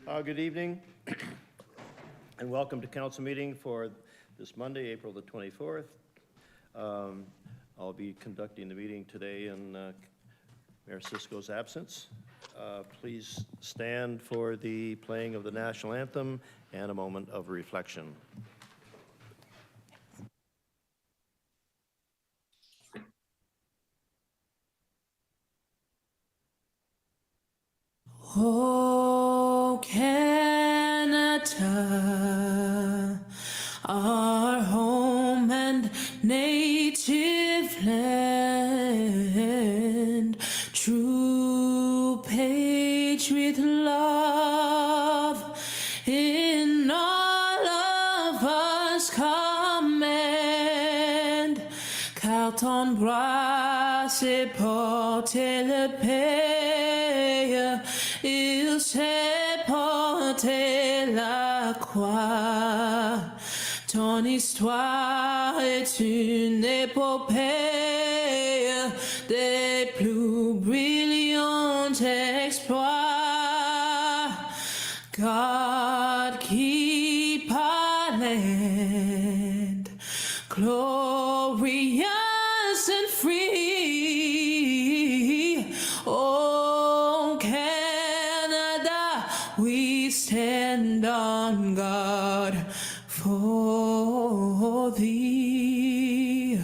Good evening and welcome to council meeting for this Monday, April the 24th. I'll be conducting the meeting today in Mayor Cisco's absence. Please stand for the playing of the national anthem and a moment of reflection. Oh, Canada, our home and native land, true patriot love in all of us command. Carton bras et portez le paix, il s'est porté la croix. Ton histoire est une épopée des plus brillants exploits. God keep our land glorious and free. Oh, Canada, we stand on guard for thee.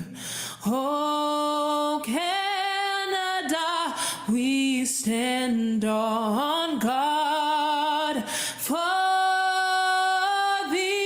Oh, Canada, we stand on guard for thee.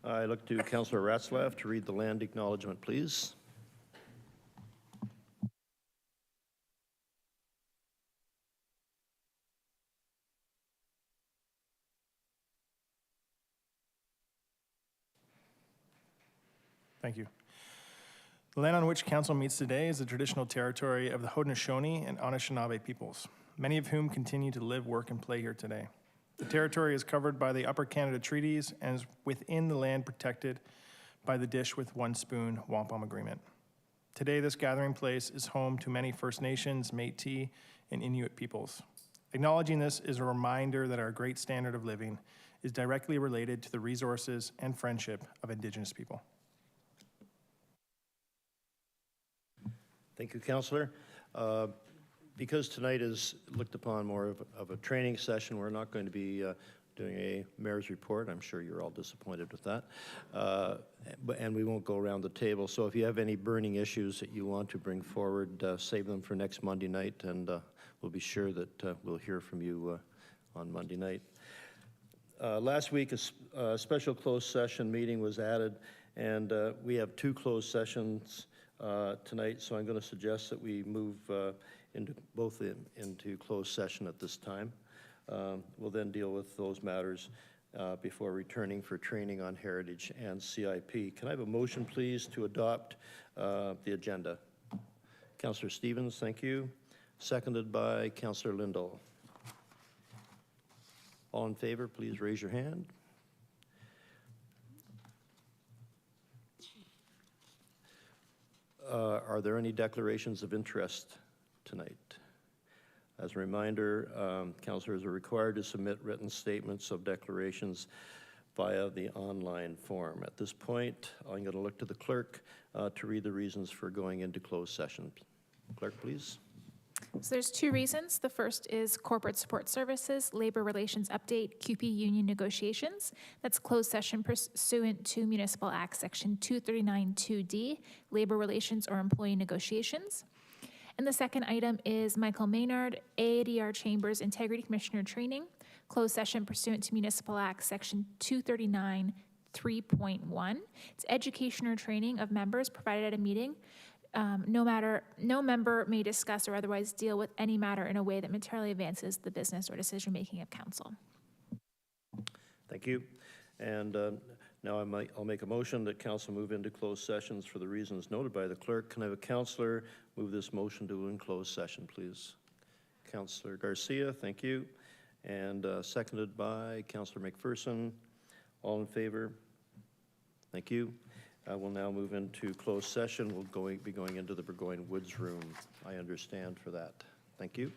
I look to Councillor Ratzlaff to read the land acknowledgement, please. Thank you. The land on which council meets today is the traditional territory of the Haudenosaunee and Anishinaabe peoples, many of whom continue to live, work, and play here today. The territory is covered by the Upper Canada Treaties and is within the land protected by the Dish with One Spoon Wampum Agreement. Today, this gathering place is home to many First Nations, Métis, and Inuit peoples. Acknowledging this is a reminder that our great standard of living is directly related to the resources and friendship of Indigenous people. Thank you, Councillor. Because tonight is looked upon more of a training session, we're not going to be doing a mayor's report. I'm sure you're all disappointed with that. And we won't go around the table. So if you have any burning issues that you want to bring forward, save them for next Monday night, and we'll be sure that we'll hear from you on Monday night. Last week, a special closed session meeting was added, and we have two closed sessions tonight, so I'm going to suggest that we move into closed session at this time. We'll then deal with those matters before returning for training on heritage and CIP. Can I have a motion, please, to adopt the agenda? Councillor Stevens, thank you. Seconded by Councillor Lindell. All in favor, please raise your hand. Are there any declarations of interest tonight? As a reminder, councillors are required to submit written statements of declarations via the online form. At this point, I'm going to look to the clerk to read the reasons for going into closed session. Clerk, please. So there's two reasons. The first is corporate support services, labor relations update, CUPE union negotiations. That's closed session pursuant to Municipal Act Section 239(2)D, labor relations or employee negotiations. And the second item is Michael Maynard, AADR Chambers Integrity Commissioner Training, closed session pursuant to Municipal Act Section 239(3.1). It's education or training of members provided at a meeting. No member may discuss or otherwise deal with any matter in a way that materially advances the business or decision-making of council. Thank you. And Now I'll make a motion that council move into closed sessions for the reasons noted by the clerk. Can I have a councillor move this motion to in closed session, please? Councillor Garcia, thank you. And seconded by Councillor McPherson. All in favor? Thank you. We'll now move into closed session. We'll be going into the Burgoyne Woods room, I understand, for that. Thank you.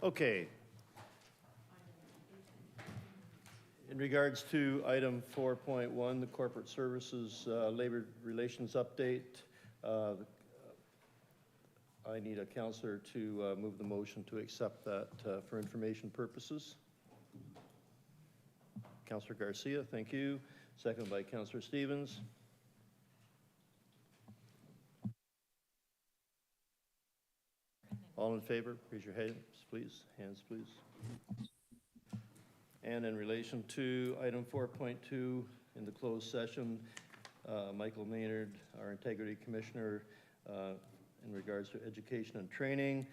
Okay. In regards to item 4.1, the Corporate Services Labor Relations Update, I need a counselor to move the motion to accept that for information purposes. Counselor Garcia, thank you. Seconded by Counselor Stevens. All in favor, raise your hands, please. Hands, please. And in relation to item 4.2 in the closed session, Michael Maynard, our Integrity Commissioner, in regards to education and training,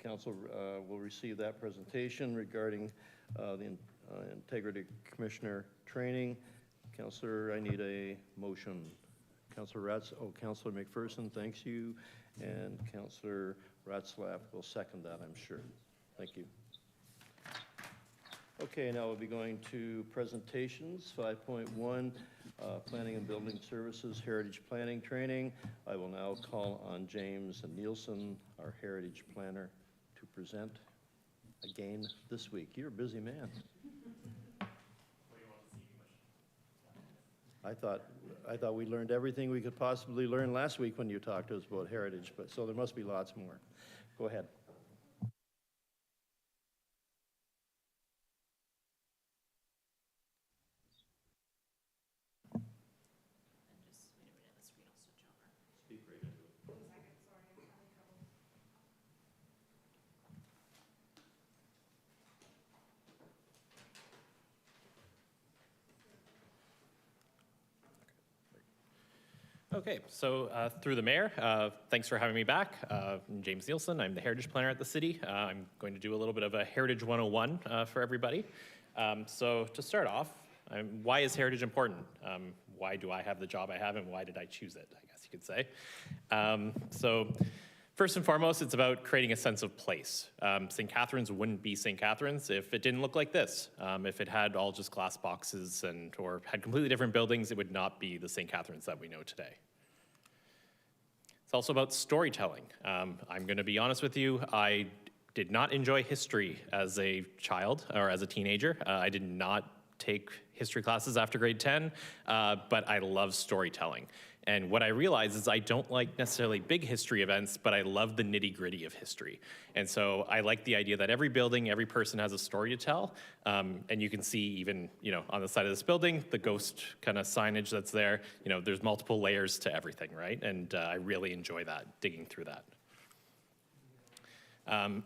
Council will receive that presentation regarding the Integrity Commissioner training. Councillor, I need a motion. Councillor Councillor McPherson, thanks you. And Councillor Ratzlaff will second that, I'm sure. Thank you. Okay, now we'll be going to presentations. 5.1, Planning and Building Services Heritage Planning Training. I will now call on James Nielsen, our Heritage Planner, to present again this week. You're a busy man. I thought we learned everything we could possibly learn last week when you talked to us about heritage, but so there must be lots more. Go ahead. Okay, so through the mayor, thanks for having me back. I'm James Nielsen. I'm the Heritage Planner at the city. I'm going to do a little bit of a Heritage 101 for everybody. So to start off, why is heritage important? Why do I have the job I have, and why did I choose it, I guess you could say. So first and foremost, it's about creating a sense of place. St. Catharines wouldn't be St. Catharines if it didn't look like this. If it had all just glass boxes or had completely different buildings, it would not be the St. Catharines that we know today. It's also about storytelling. I'm going to be honest with you, I did not enjoy history as a child or as a teenager. I did not take history classes after grade 10, but I love storytelling. And what I realized is I don't like necessarily big history events, but I love the nitty-gritty of history. And so I like the idea that every building, every person has a story to tell. And you can see even, on the side of this building, the ghost kind of signage that's there, there's multiple layers to everything, right? And I really enjoy that, digging through that.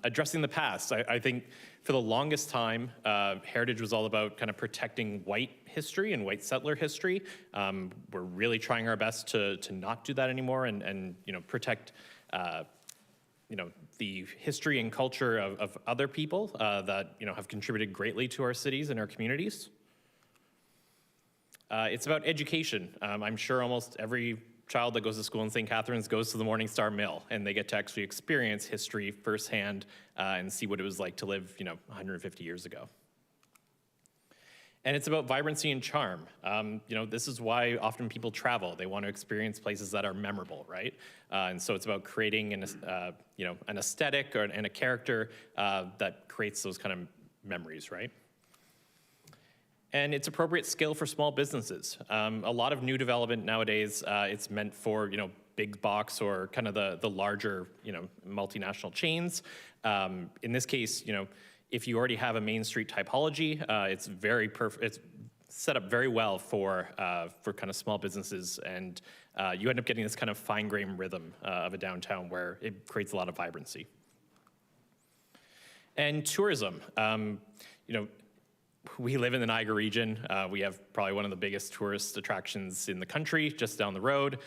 Addressing the past, I think for the longest time, heritage was all about kind of protecting white history and white settler history. We're really trying our best to not do that anymore and protect the history and culture of other people that have contributed greatly to our cities and our communities. It's about education. I'm sure almost every child that goes to school in St. Catharines goes to the Morning Star Mill, and they get to actually experience history firsthand and see what it was like to live 150 years ago. And it's about vibrancy and charm. This is why often people travel. They want to experience places that are memorable, right? And so it's about creating an aesthetic and a character that creates those kind of memories, right? And it's appropriate scale for small businesses. A lot of new development nowadays, it's meant for big box or kind of the larger multinational chains. In this case, if you already have a Main Street typology, it's very perfect. It's set up very well for kind of small businesses, and you end up getting this kind of fine-grained rhythm of a downtown where it creates a lot of vibrancy. And tourism, we live in the Niagara region. We have probably one of the biggest tourist attractions in the country just down the road.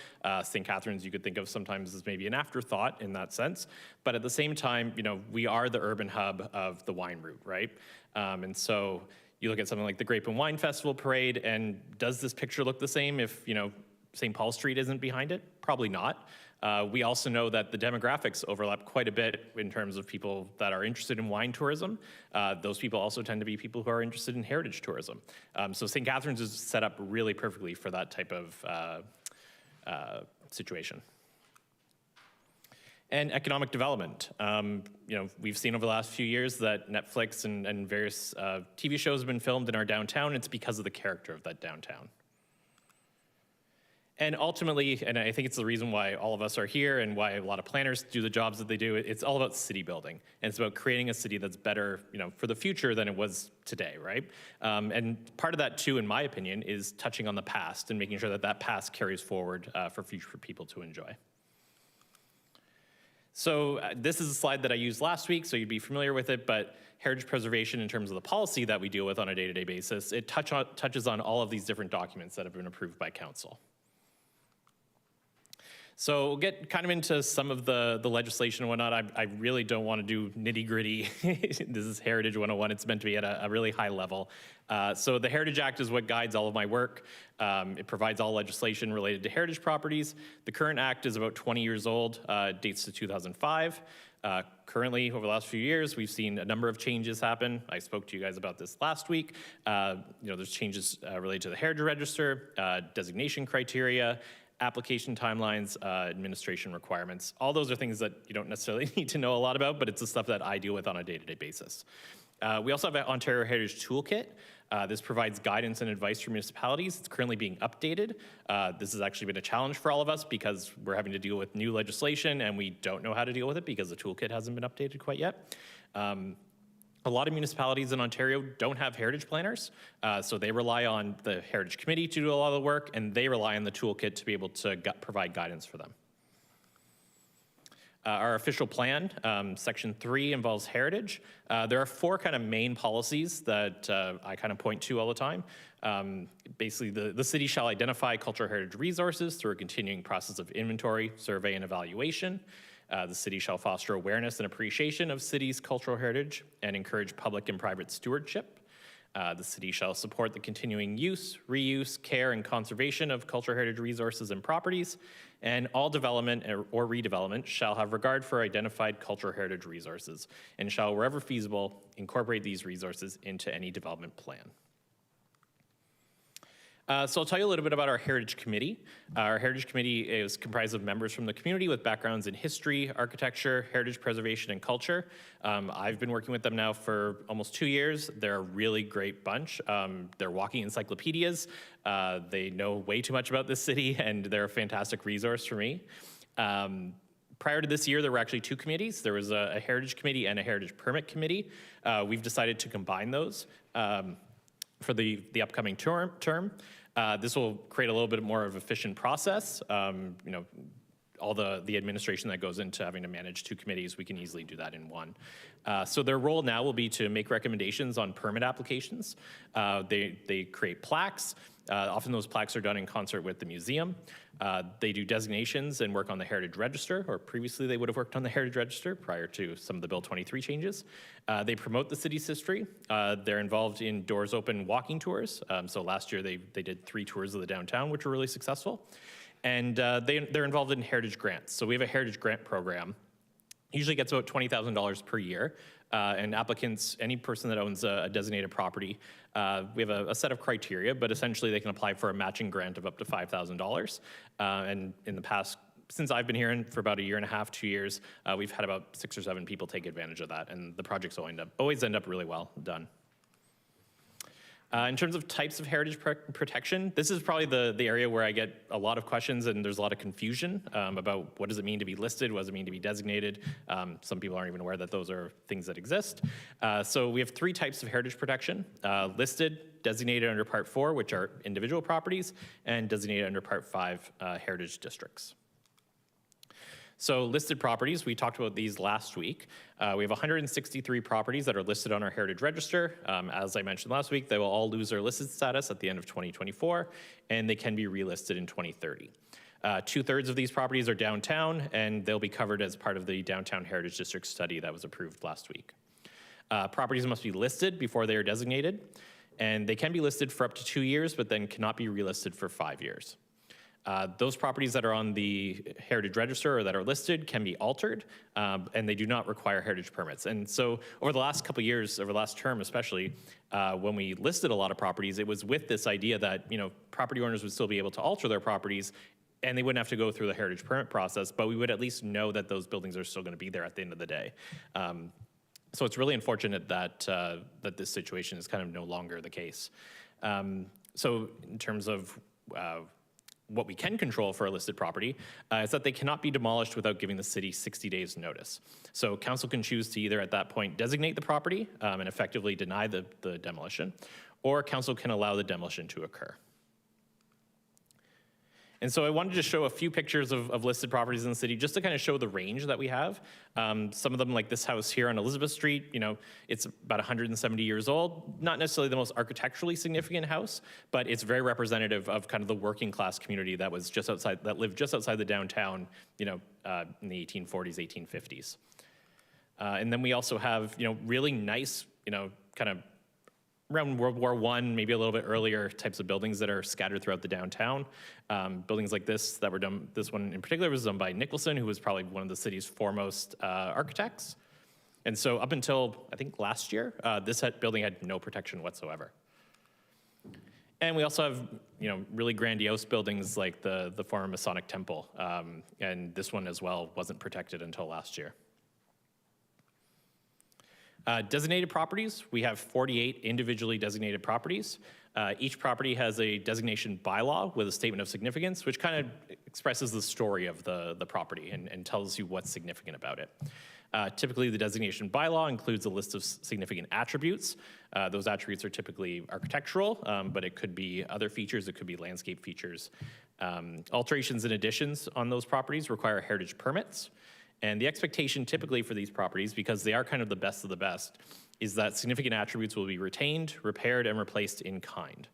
St. Catharines, you could think of sometimes as maybe an afterthought in that sense. But at the same time, we are the urban hub of the wine route, right? And so you look at something like the Grape and Wine Festival Parade, and does this picture look the same if, St. Paul Street isn't behind it? Probably not. We also know that the demographics overlap quite a bit in terms of people that are interested in wine tourism. Those people also tend to be people who are interested in heritage tourism. So St. Catharines is set up really perfectly for that type of situation. And economic development. We've seen over the last few years that Netflix and various TV shows have been filmed in our downtown. It's because of the character of that downtown. And ultimately, and I think it's the reason why all of us are here and why a lot of planners do the jobs that they do, it's all about city building. And it's about creating a city that's better, for the future than it was today, right? And part of that too, in my opinion, is touching on the past and making sure that that past carries forward for future people to enjoy. So this is a slide that I used last week, so you'd be familiar with it, but heritage preservation in terms of the policy that we deal with on a day-to-day basis, it touches on all of these different documents that have been approved by council. So we'll get kind of into some of the legislation and whatnot. I really don't want to do nitty gritty. This is Heritage 101. It's meant to be at a really high level. So the Heritage Act is what guides all of my work. It provides all legislation related to heritage properties. The current act is about 20 years old, dates to 2005. Currently, over the last few years, we've seen a number of changes happen. I spoke to you guys about this last week. There's changes related to the Heritage Register, designation criteria, application timelines, administration requirements. All those are things that you don't necessarily need to know a lot about, but it's the stuff that I deal with on a day-to-day basis. We also have an Ontario Heritage Toolkit. This provides guidance and advice for municipalities. It's currently being updated. This has actually been a challenge for all of us because we're having to deal with new legislation and we don't know how to deal with it because the toolkit hasn't been updated quite yet. A lot of municipalities in Ontario don't have heritage planners, so they rely on the Heritage Committee to do a lot of the work, and they rely on the toolkit to be able to provide guidance for them. Our official plan, Section 3, involves heritage. There are 4 kind of main policies that I kind of point to all the time. Basically, the city shall identify cultural heritage resources through a continuing process of inventory, survey, and evaluation. The city shall foster awareness and appreciation of city's cultural heritage and encourage public and private stewardship. The city shall support the continuing use, reuse, care, and conservation of cultural heritage resources and properties, and all development or redevelopment shall have regard for identified cultural heritage resources and shall, wherever feasible, incorporate these resources into any development plan. So I'll tell you a little bit about our Heritage Committee. Our Heritage Committee is comprised of members from the community with backgrounds in history, architecture, heritage preservation, and culture. I've been working with them now for almost 2 years. They're a really great bunch. They're walking encyclopedias. They know way too much about this city, and they're a fantastic resource for me. Prior to this year, there were actually 2 committees. There was a Heritage Committee and a Heritage Permit Committee. We've decided to combine those for the upcoming term. This will create a little bit more of an efficient process. All the administration that goes into having to manage 2 committees, we can easily do that in one. So their role now will be to make recommendations on permit applications. They create plaques. Often those plaques are done in concert with the museum. They do designations and work on the Heritage Register, or previously they would have worked on the Heritage Register prior to some of the Bill 23 changes. They promote the city's history. They're involved in Doors Open walking tours. So last year they did 3 tours of the downtown, which were really successful. And they're involved in heritage grants. So we have a heritage grant program. Usually gets about $20,000 per year. And applicants, any person that owns a designated property, we have a set of criteria, but essentially they can apply for a matching grant of up to $5,000. And in the past, since I've been here for about 1.5 years, 2 years, we've had about 6 or 7 people take advantage of that, and the projects always end up really well done. In terms of types of heritage protection, this is probably the area where I get a lot of questions and there's a lot of confusion about what does it mean to be listed, what does it mean to be designated. Some people aren't even aware that those are things that exist. So we have 3 types of heritage protection: listed, designated under Part 4, which are individual properties, and designated under Part 5, heritage districts. So listed properties, we talked about these last week. We have 163 properties that are listed on our Heritage Register. As I mentioned last week, they will all lose their listed status at the end of 2024, and they can be relisted in 2030. 2/3 of these properties are downtown, and they'll be covered as part of the Downtown Heritage District study that was approved last week. Properties must be listed before they are designated, and they can be listed for up to 2 years, but then cannot be relisted for 5 years. Those properties that are on the Heritage Register or that are listed can be altered, and they do not require heritage permits. And so over the last couple of years, over the last term especially, when we listed a lot of properties, it was with this idea that property owners would still be able to alter their properties and they wouldn't have to go through the heritage permit process, but we would at least know that those buildings are still going to be there at the end of the day. So it's really unfortunate that that this situation is kind of no longer the case. So in terms of what we can control for a listed property is that they cannot be demolished without giving the city 60 days notice. So council can choose to either at that point designate the property and effectively deny the demolition, or council can allow the demolition to occur. And so I wanted to show a few pictures of listed properties in the city just to kind of show the range that we have. Some of them, like this house here on Elizabeth Street, you know, it's about 170 years old. Not necessarily the most architecturally significant house, but it's very representative of kind of the working class community that was just outside, that lived just outside the downtown, you know, in the 1840s, 1850s. And then we also have, you know, really nice, you know, kind of around World War I, maybe a little bit earlier types of buildings that are scattered throughout the downtown. Buildings like this that were done, this one in particular was done by Nicholson, who was probably one of the city's foremost architects. And so up until, I think, last year, this building had no protection whatsoever. And we also have, you know, really grandiose buildings like the former Masonic Temple. And this one as well wasn't protected until last year. Designated properties, we have 48 individually designated properties. Each property has a designation bylaw with a statement of significance, which kind of expresses the story of the property and tells you what's significant about it. Typically, the designation bylaw includes a list of significant attributes. Those attributes are typically architectural, but it could be other features, it could be landscape features. Alterations and additions on those properties require heritage permits. And the expectation typically for these properties, because they are kind of the best of the best, is that significant attributes will be retained, repaired, and replaced in kind.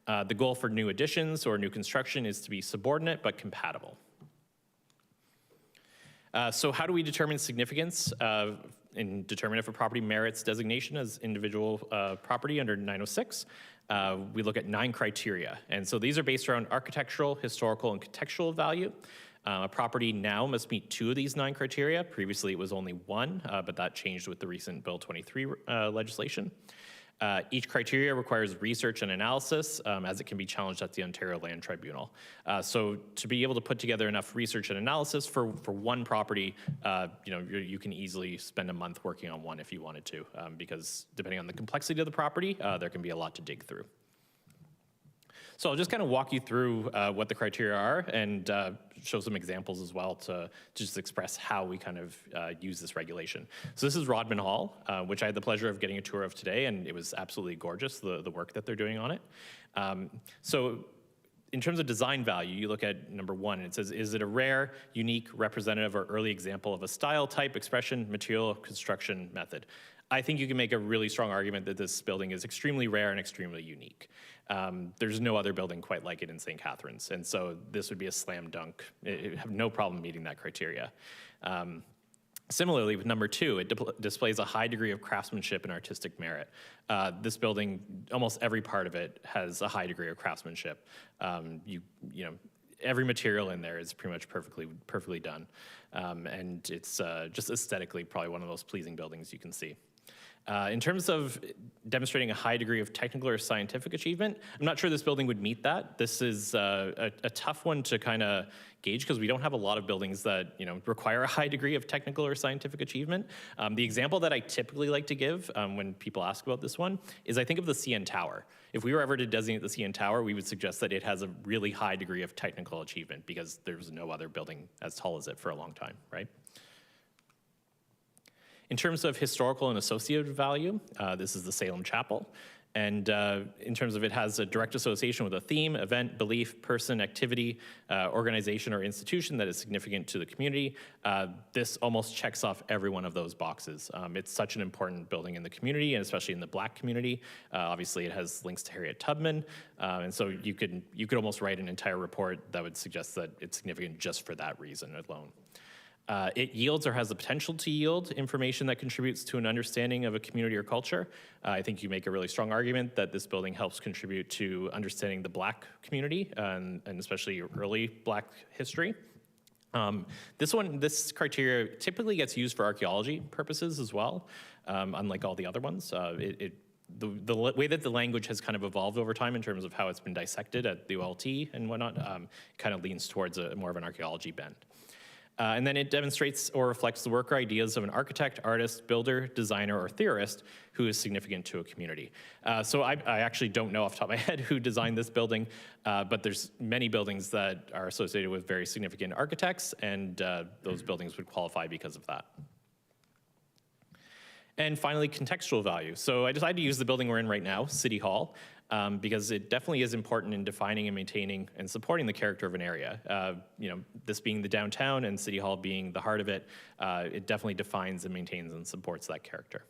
The goal for new additions or new construction is to be subordinate but compatible. So how do we determine significance and determine if a property merits designation as individual property under 906? We look at 9 criteria. And so these are based around architectural, historical, and contextual value. A property now must meet 2 of these 9 criteria. Previously, it was only 1, but that changed with the recent Bill 23 legislation. Each criteria requires research and analysis, as it can be challenged at the Ontario Land Tribunal. So to be able to put together enough research and analysis for one property, you know, you can easily spend a month working on one if you wanted to, because depending on the complexity of the property, there can be a lot to dig through. So I'll just kind of walk you through what the criteria are and show some examples as well to just express how we kind of use this regulation. So this is Rodman Hall, which I had the pleasure of getting a tour of today, and it was absolutely gorgeous, the work that they're doing on it. So in terms of design value, you look at number 1, and it says, is it a rare, unique, representative, or early example of a style, type, expression, material, construction method? I think you can make a really strong argument that this building is extremely rare and extremely unique. There's no other building quite like it in St. Catharines, and so this would be a slam dunk. It have no problem meeting that criteria. Similarly, with number 2, it displays a high degree of craftsmanship and artistic merit. This building, almost every part of it has a high degree of craftsmanship. You know, every material in there is pretty much perfectly done, and it's just aesthetically probably one of the most pleasing buildings you can see. In terms of demonstrating a high degree of technical or scientific achievement, I'm not sure this building would meet that. This is a tough one to kind of gauge because we don't have a lot of buildings that, you know, require a high degree of technical or scientific achievement. The example that I typically like to give when people ask about this one is I think of the CN Tower. If we were ever to designate the CN Tower, we would suggest that it has a really high degree of technical achievement because there's no other building as tall as it for a long time, right? In terms of historical and associative value, this is the Salem Chapel. And in terms of it has a direct association with a theme, event, belief, person, activity, organization, or institution that is significant to the community. This almost checks off every one of those boxes. It's such an important building in the community, and especially in the Black community. Obviously, it has links to Harriet Tubman, and so you could almost write an entire report that would suggest that it's significant just for that reason alone. It yields or has the potential to yield information that contributes to an understanding of a community or culture. I think you make a really strong argument that this building helps contribute to understanding the Black community and especially early Black history. This criteria typically gets used for archaeology purposes as well, unlike all the other ones. way that the language has kind of evolved over time in terms of how it's been dissected at the OLT and whatnot, kind of leans towards more of an archaeology bent. And then it demonstrates or reflects the work or ideas of an architect, artist, builder, designer, or theorist who is significant to a community. So I actually don't know off the top of my head who designed this building, but there's many buildings that are associated with very significant architects, and those buildings would qualify because of that. And finally, contextual value. So I decided to use the building we're in right now, City Hall, because it definitely is important in defining and maintaining and supporting the character of an area. This being the downtown and City Hall being the heart of it, it definitely defines and maintains and supports that character.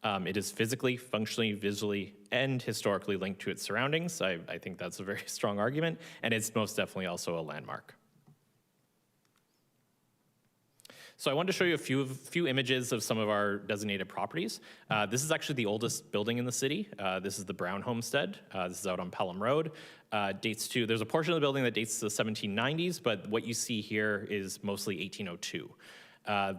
It is physically, functionally, visually, and historically linked to its surroundings. I think that's a very strong argument, and it's most definitely also a landmark. So I wanted to show you a few images of some of our designated properties. This is actually the oldest building in the city. This is the Brown Homestead. This is out on Pelham Road. There's a portion of the building that dates to the 1790s, but what you see here is mostly 1802.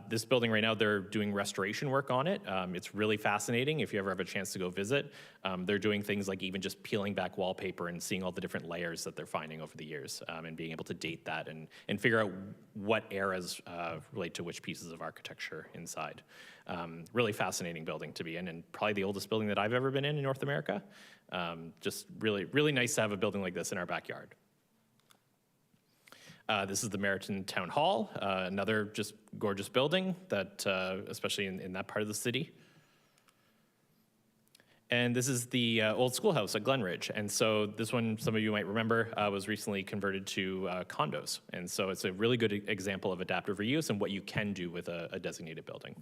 This building right now, they're doing restoration work on it. It's really fascinating if you ever have a chance to go visit. They're doing things like even just peeling back wallpaper and seeing all the different layers that they're finding over the years, and being able to date that and figure out what eras relate to which pieces of architecture inside. Really fascinating building to be in, and probably the oldest building that I've ever been in North America. Just really, really nice to have a building like this in our backyard. This is the Meriton Town Hall, another just gorgeous building that, especially in that part of the city. And this is the old schoolhouse at Glenridge. And so this one, some of you might remember, was recently converted to condos. And so it's a really good example of adaptive reuse and what you can do with a designated building.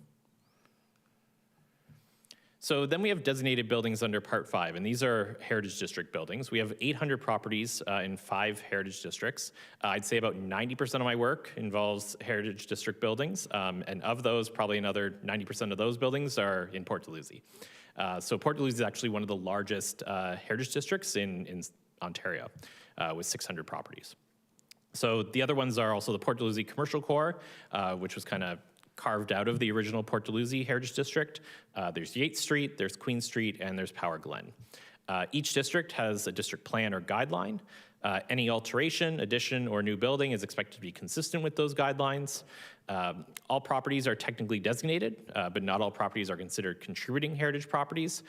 So then we have designated buildings under Part 5, and these are Heritage District buildings. We have 800 properties in 5 Heritage Districts. I'd say about 90% of my work involves Heritage District buildings, and of those, probably another 90% of those buildings are in Port Dalhousie. So Port Dalhousie is actually one of the largest Heritage Districts in Ontario, with 600 properties. So the other ones are also the Port Dalhousie Commercial Core, which was kind of carved out of the original Port Dalhousie Heritage District. There's Yates Street, there's Queen Street, and there's Power Glen. Each district has a district plan or guideline. Any alteration, addition, or new building is expected to be consistent with those guidelines. All properties are technically designated, but not all properties are considered contributing heritage properties.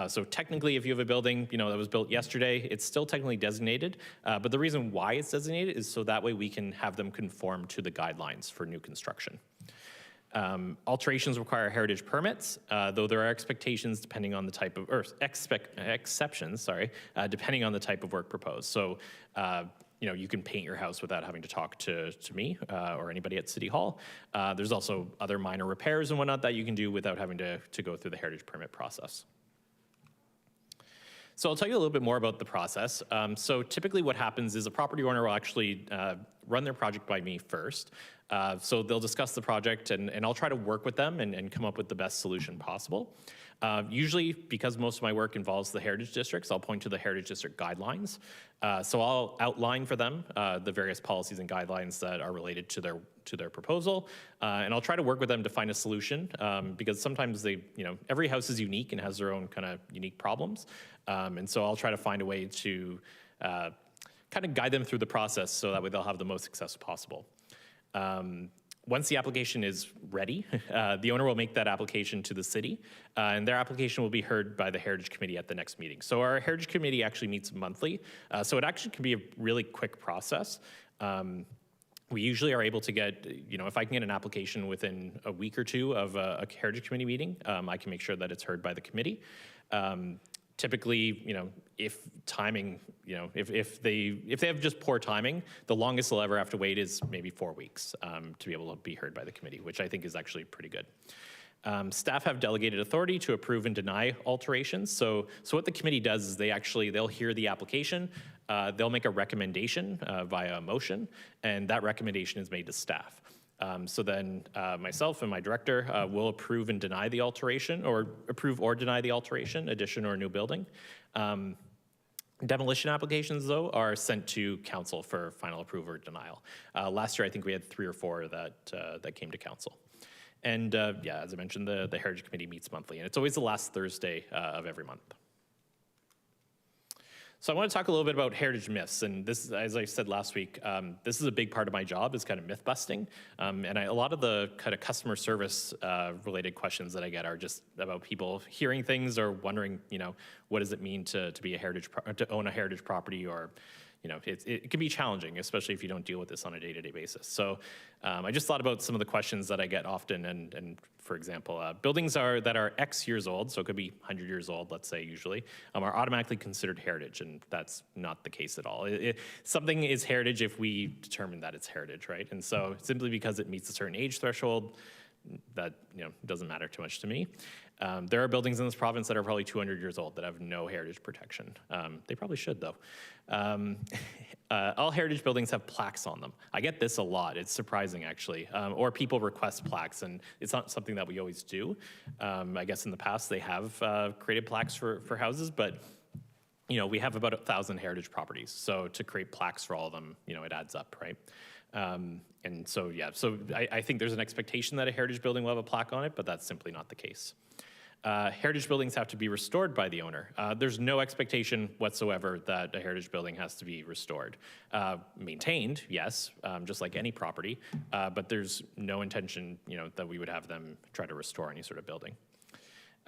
So technically, if you have a building that was built yesterday, it's still technically designated, but the reason why it's designated is so that way we can have them conform to the guidelines for new construction. Alterations require heritage permits, though there are expectations depending on the type of, or exceptions, sorry, depending on the type of work proposed. So, you can paint your house without having to talk to me or anybody at City Hall. There's also other minor repairs and whatnot that you can do without having to go through the heritage permit process. So I'll tell you a little bit more about the process. So typically what happens is a property owner will actually run their project by me first. So they'll discuss the project and I'll try to work with them and come up with the best solution possible. Usually, because most of my work involves the heritage districts, I'll point to the heritage district guidelines. So I'll outline for them the various policies and guidelines that are related to their proposal, and I'll try to work with them to find a solution because sometimes every house is unique and has their own kind of unique problems, and so I'll try to find a way to kind of guide them through the process so that way they'll have the most success possible. Once the application is ready, the owner will make that application to the city, and their application will be heard by the Heritage Committee at the next meeting. So our Heritage Committee actually meets monthly, so it actually can be a really quick process. We usually are able to get, if I can get an application within a week or two of a Heritage Committee meeting, I can make sure that it's heard by the committee. Typically, if timing, if they have just poor timing, the longest they'll ever have to wait is maybe 4 weeks to be able to be heard by the committee, which I think is actually pretty good. Staff have delegated authority to approve and deny alterations. So what the committee does is they'll hear the application, they'll make a recommendation via a motion, and that recommendation is made to staff. So then myself and my director will approve and deny the alteration, or approve or deny the alteration, addition, or new building. Demolition applications, though, are sent to council for final approval or denial. Last year, I think we had 3 or 4 that came to council. And yeah, as I mentioned, the Heritage Committee meets monthly, and it's always the last Thursday of every month. So I want to talk a little bit about heritage myths, and this, as I said last week, this is a big part of my job, is kind of myth busting, and a lot of the kind of customer service related questions that I get are just about people hearing things or wondering, what does it mean to be a to own a heritage property, or it can be challenging, especially if you don't deal with this on a day-to-day basis. So I just thought about some of the questions that I get often, and for example, buildings that are X years old, so it could be 100 years old, let's say usually, are automatically considered heritage, and that's not the case at all. Something is heritage if we determine that it's heritage, right? And so simply because it meets a certain age threshold, that doesn't matter too much to me. There are buildings in this province that are probably 200 years old that have no heritage protection. They probably should, though. All heritage buildings have plaques on them. I get this a lot. It's surprising, actually. Or people request plaques, and it's not something that we always do. I guess in the past they have created plaques for houses, but we have about 1,000 heritage properties. So to create plaques for all of them, it adds up, right? And so, yeah, so I think there's an expectation that a heritage building will have a plaque on it, but that's simply not the case. Heritage buildings have to be restored by the owner. There's no expectation whatsoever that a heritage building has to be restored. Maintained, yes, just like any property, but there's no intention, that we would have them try to restore any sort of building.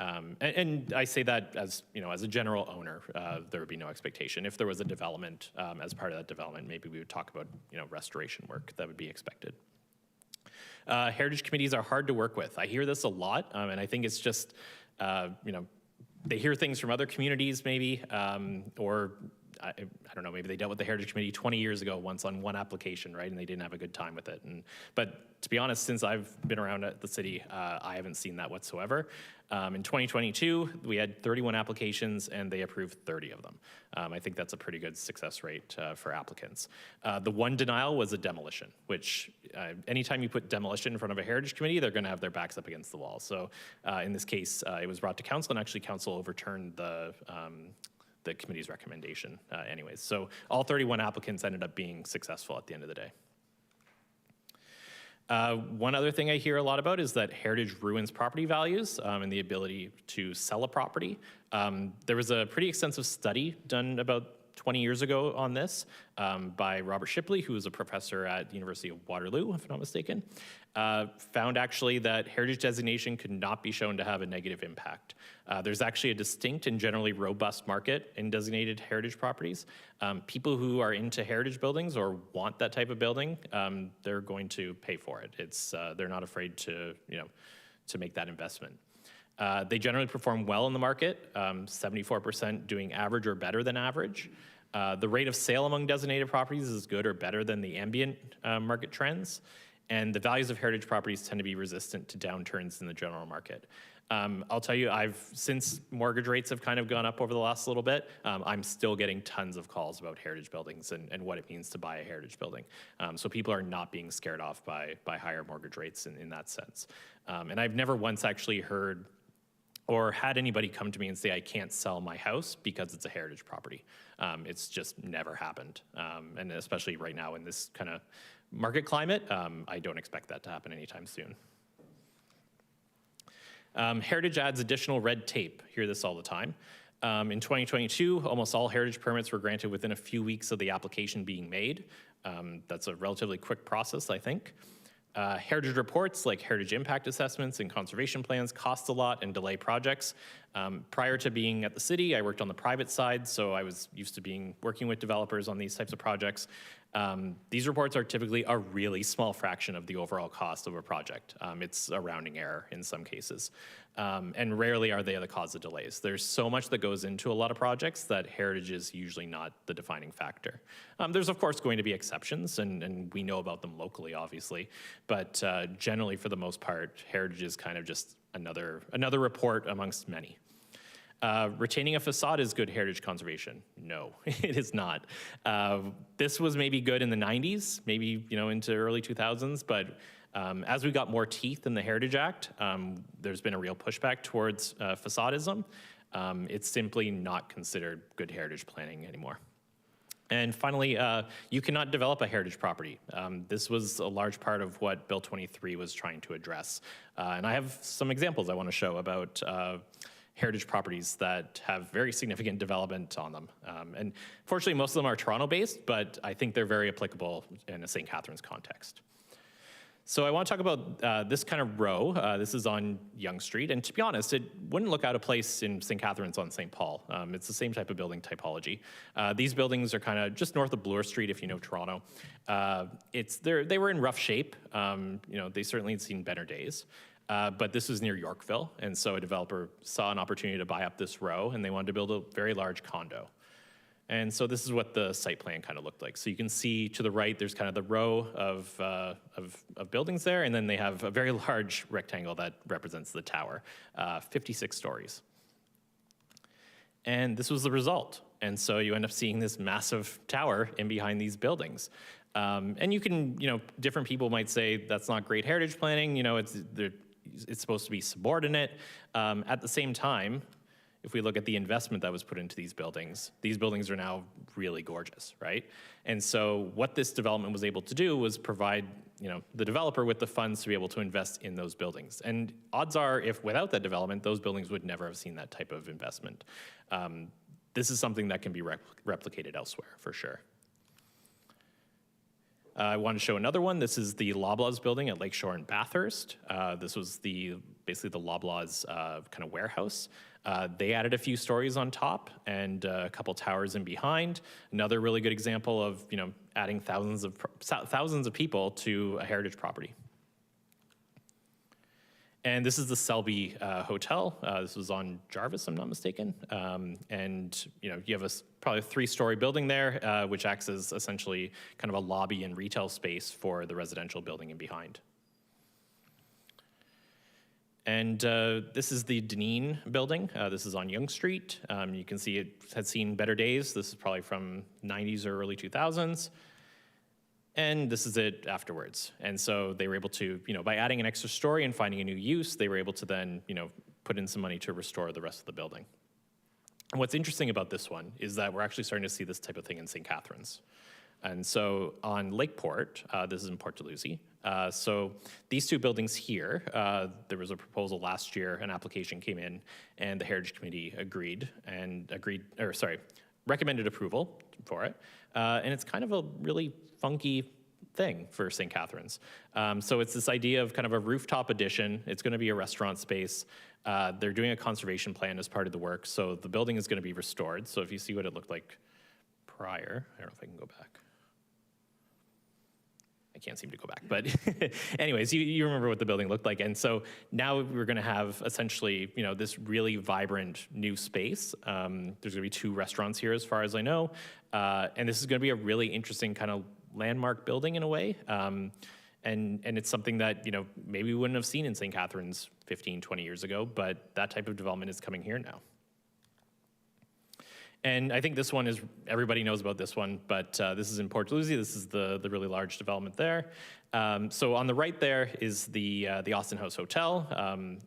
And I say that as a general owner, there would be no expectation. If there was a development, as part of that development, maybe we would talk about restoration work that would be expected. Heritage committees are hard to work with. I hear this a lot, and I think it's just they hear things from other communities maybe, or I don't know, maybe they dealt with the Heritage Committee 20 years ago once on one application, right, and they didn't have a good time with it. But to be honest, since I've been around at the city, I haven't seen that whatsoever. In 2022, we had 31 applications, and they approved 30 of them. I think that's a pretty good success rate for applicants. The one denial was a demolition, which anytime you put demolition in front of a Heritage Committee, they're going to have their backs up against the wall. So in this case, it was brought to council, and actually council overturned the committee's recommendation anyways. So all 31 applicants ended up being successful at the end of the day. One other thing I hear a lot about is that heritage ruins property values and the ability to sell a property. There was a pretty extensive study done about 20 years ago on this by Robert Shipley, who was a professor at the University of Waterloo, if I'm not mistaken, found actually that heritage designation could not be shown to have a negative impact. There's actually a distinct and generally robust market in designated heritage properties. People who are into heritage buildings or want that type of building, they're going to pay for it. They're not afraid to make that investment. They generally perform well in the market, 74% doing average or better than average. The rate of sale among designated properties is good or better than the ambient market trends. And the values of heritage properties tend to be resistant to downturns in the general market. I'll tell you, since mortgage rates have kind of gone up over the last little bit, I'm still getting tons of calls about heritage buildings and what it means to buy a heritage building. So people are not being scared off by higher mortgage rates in that sense. And I've never once actually heard or had anybody come to me and say, I can't sell my house because it's a heritage property. It's just never happened. And especially right now in this kind of market climate, I don't expect that to happen anytime soon. Heritage adds additional red tape. Hear this all the time. In 2022, almost all heritage permits were granted within a few weeks of the application being made. That's a relatively quick process, I think. Heritage reports like heritage impact assessments and conservation plans cost a lot and delay projects. Prior to being at the city, I worked on the private side, so I was used to working with developers on these types of projects. These reports are typically a really small fraction of the overall cost of a project. It's a rounding error in some cases. And rarely are they the cause of delays. There's so much that goes into a lot of projects that heritage is usually not the defining factor. There's of course going to be exceptions, and we know about them locally, obviously, but generally for the most part, heritage is kind of just another report amongst many. Retaining a facade is good heritage conservation. No, it is not. This was maybe good in the 90s, maybe into early 2000s, but as we got more teeth in the Heritage Act, there's been a real pushback towards facadism. It's simply not considered good heritage planning anymore. And finally, you cannot develop a heritage property. This was a large part of what Bill 23 was trying to address. And I have some examples I want to show about heritage properties that have very significant development on them. And fortunately, most of them are Toronto-based, but I think they're very applicable in a St. Catharines context. So I want to talk about this kind of row. This is on Yonge Street, and to be honest, it wouldn't look out of place in St. Catharines on St. Paul. It's the same type of building typology. These buildings are kind of just north of Bloor Street, if you know Toronto. They were in rough shape. They certainly had seen better days. But this was near Yorkville, and so a developer saw an opportunity to buy up this row, and they wanted to build a very large condo. And so this is what the site plan kind of looked like. So you can see to the right, there's kind of the row of buildings there, and then they have a very large rectangle that represents the tower, 56 stories. And this was the result. And so you end up seeing this massive tower in behind these buildings. And you can, different people might say that's not great heritage planning. It's supposed to be subordinate. At the same time, if we look at the investment that was put into these buildings are now really gorgeous, right? And so what this development was able to do was provide, the developer with the funds to be able to invest in those buildings. And odds are, if without that development, those buildings would never have seen that type of investment. This is something that can be replicated elsewhere, for sure. I want to show another one. This is the Loblaws building at Lakeshore in Bathurst. This was basically the Loblaws kind of warehouse. They added a few stories on top and a couple towers in behind. Another really good example of adding thousands of people to a heritage property. And this is the Selby Hotel. This was on Jarvis, I'm not mistaken. And you have probably a 3-story building there, which acts as essentially kind of a lobby and retail space for the residential building in behind. And this is the Deneen building. This is on Yonge Street. You can see it had seen better days. This is probably from 90s or early 2000s. And this is it afterwards. And so they were able to, by adding an extra story and finding a new use, they were able to then, put in some money to restore the rest of the building. And what's interesting about this one is that we're actually starting to see this type of thing in St. Catharines. And so on Lakeport, this is in Port Dalhousie. So these two buildings here, there was a proposal last year, an application came in, and the Heritage Committee recommended approval for it. And it's kind of a really funky thing for St. Catharines. So it's this idea of kind of a rooftop addition. It's going to be a restaurant space. They're doing a conservation plan as part of the work, so the building is going to be restored. So if you see what it looked like prior, I don't know if I can go back. I can't seem to go back, but anyways, you remember what the building looked like. And so now we're going to have essentially, this really vibrant new space. There's going to be 2 restaurants here as far as I know. And this is going to be a really interesting kind of landmark building in a way. And it's something that, maybe we wouldn't have seen in St. Catharines 15, 20 years ago, but that type of development is coming here now. And I think this one is, everybody knows about this one, but this is in Port Dalhousie. This is the really large development there. So on the right there is the Austin House Hotel,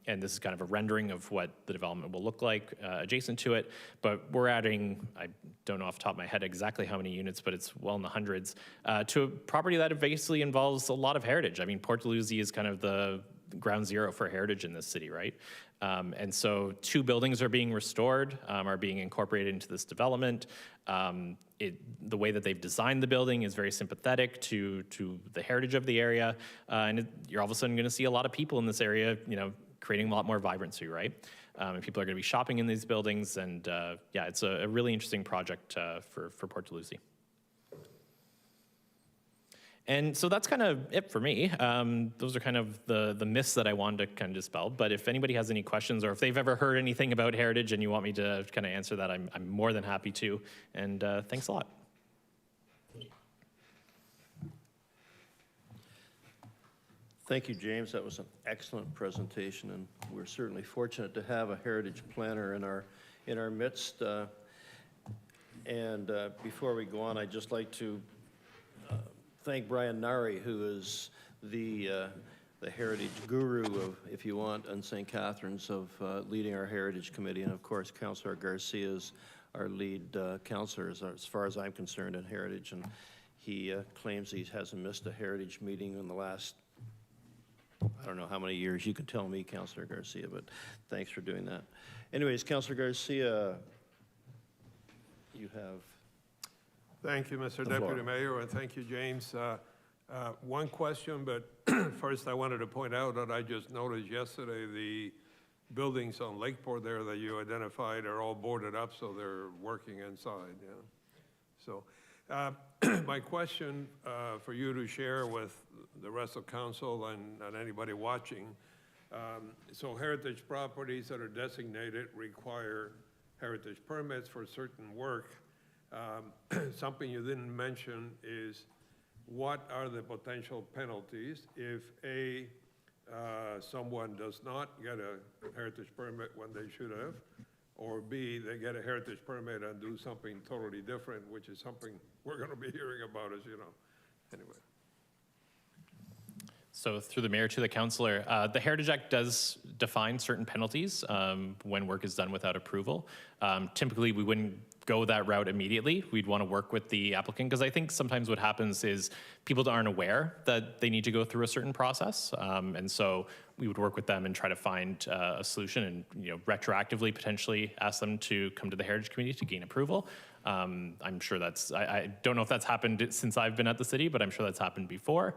and this is kind of a rendering of what the development will look like adjacent to it. But we're adding, I don't know off the top of my head exactly how many units, but it's well in the hundreds, to a property that basically involves a lot of heritage. I mean, Port Dalhousie is kind of the ground zero for heritage in this city, right? And so 2 buildings are being restored, are being incorporated into this development. The way that they've designed the building is very sympathetic to the heritage of the area. And you're all of a sudden going to see a lot of people in this area, creating a lot more vibrancy, right? And people are going to be shopping in these buildings. And yeah, it's a really interesting project for Port Dalhousie. And so that's kind of it for me. Those are kind of the myths that I wanted to kind of dispel. But if anybody has any questions or if they've ever heard anything about heritage and you want me to kind of answer that, I'm more than happy to. And thanks a lot. Thank you, James. That was an excellent presentation, and we're certainly fortunate to have a heritage planner in our midst. And before we go on, I'd just like to thank Brian Nari, who is the heritage guru of, if you want, in St. Catharines, of leading our heritage committee, and of course, Councillor Garcia is our lead councillor, as far as I'm concerned, in heritage, and he claims he hasn't missed a heritage meeting in the last I don't know how many years you can tell me, Councilor Garcia, but thanks for doing that. Anyways, Councilor Garcia, you have, Thank you, Mr. The floor. Deputy Mayor, and thank you, James. One question, but first I wanted to point out that I just noticed yesterday the buildings on Lakeport there that you identified are all boarded up, so they're working inside, yeah. So my question for you to share with the rest of council and anybody watching, so heritage properties that are designated require heritage permits for certain work. Something you didn't mention is what are the potential penalties if someone does not get a heritage permit when they should have, or B, they get a heritage permit and do something totally different, which is something we're going to be hearing about, as you know. Anyway. So through the mayor to the councillor, the Heritage Act does define certain penalties when work is done without approval. Typically, we wouldn't go that route immediately. We'd want to work with the applicant, because I think sometimes what happens is people aren't aware that they need to go through a certain process. And so we would work with them and try to find a solution, and retroactively potentially ask them to come to the Heritage Committee to gain approval. I'm sure that's, I don't know if that's happened since I've been at the city, but I'm sure that's happened before.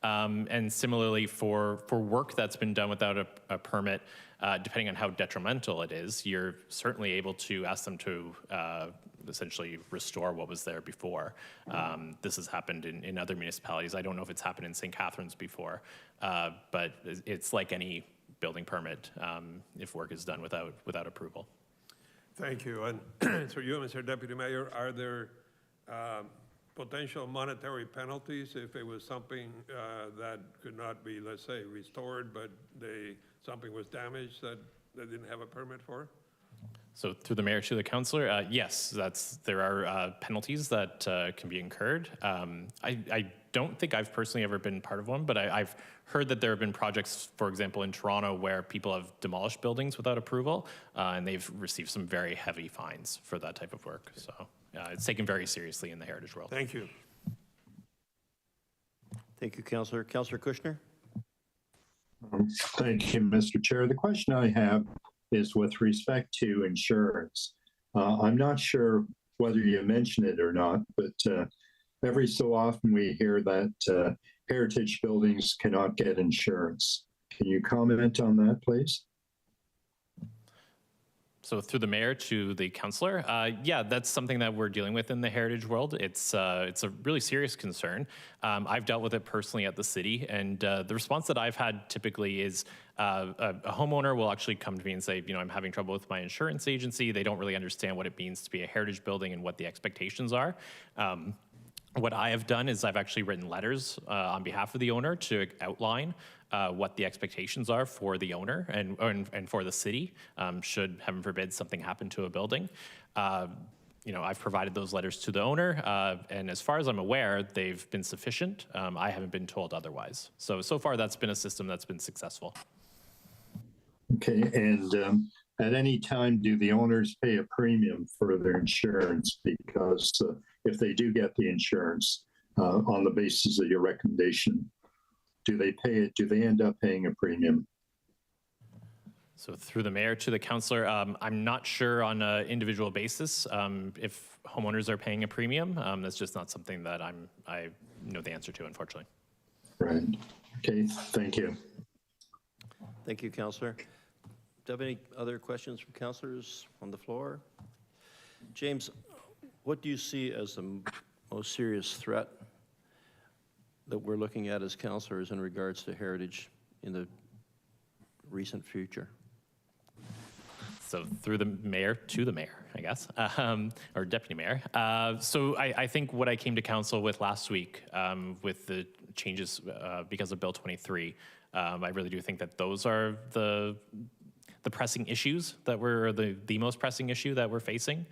And similarly for work that's been done without a permit, depending on how detrimental it is, you're certainly able to ask them to essentially restore what was there before. This has happened in other municipalities. I don't know if it's happened in St. Catharines before, but it's like any building permit if work is done without approval. Thank you. And so you, Mr. Deputy Mayor, are there potential monetary penalties if it was something that could not be, let's say, restored, but something was damaged that they didn't have a permit for? So through the mayor to the councillor, yes, there are penalties that can be incurred. I don't think I've personally ever been part of one, but I've heard that there have been projects, for example, in Toronto where people have demolished buildings without approval, and they've received some very heavy fines for that type of work. So it's taken very seriously in the heritage world. Thank you. thank you, Councilor. Councilor Kushner? Thank you, Mr. Chair. The question I have is with respect to insurance. I'm not sure whether you mentioned it or not, but every so often we hear that heritage buildings cannot get insurance. Can you comment on that, please? So through the mayor to the councillor, yeah, that's something that we're dealing with in the heritage world. It's a really serious concern. I've dealt with it personally at the city, and the response that I've had typically is a homeowner will actually come to me and say, I'm having trouble with my insurance agency. They don't really understand what it means to be a heritage building and what the expectations are. What I have done is I've actually written letters on behalf of the owner to outline what the expectations are for the owner and for the city, should, heaven forbid, something happen to a building. I've provided those letters to the owner, and as far as I'm aware, they've been sufficient. I haven't been told otherwise. So far, that's been a system that's been successful. Okay, and at any time, do the owners pay a premium for their insurance? Because if they do get the insurance on the basis of your recommendation, do they pay it? Do they end up paying a premium? So through the mayor to the councillor, I'm not sure on an individual basis if homeowners are paying a premium. That's just not something that I know the answer to, unfortunately. Right. Okay, thank you. Thank you, Councillor. Do you have any other questions from councillors on the floor? James, what do you see as the most serious threat that we're looking at as councillors in regards to heritage in the recent future? So through the mayor to the mayor, I guess, or deputy mayor. So I think what I came to council with last week with the changes because of Bill 23, I really do think that those are the pressing issues that we're the most pressing issue that we're facing.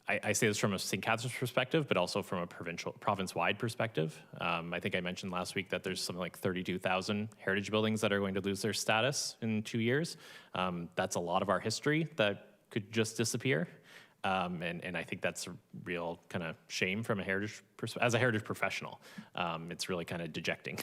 I say this from a St. Catharines perspective, but also from a province-wide perspective. I think I mentioned last week that there's something like 32,000 heritage buildings that are going to lose their status in 2 years. That's a lot of our history that could just disappear. And I think that's a real kind of shame from a heritage as a heritage professional. It's really kind of dejecting.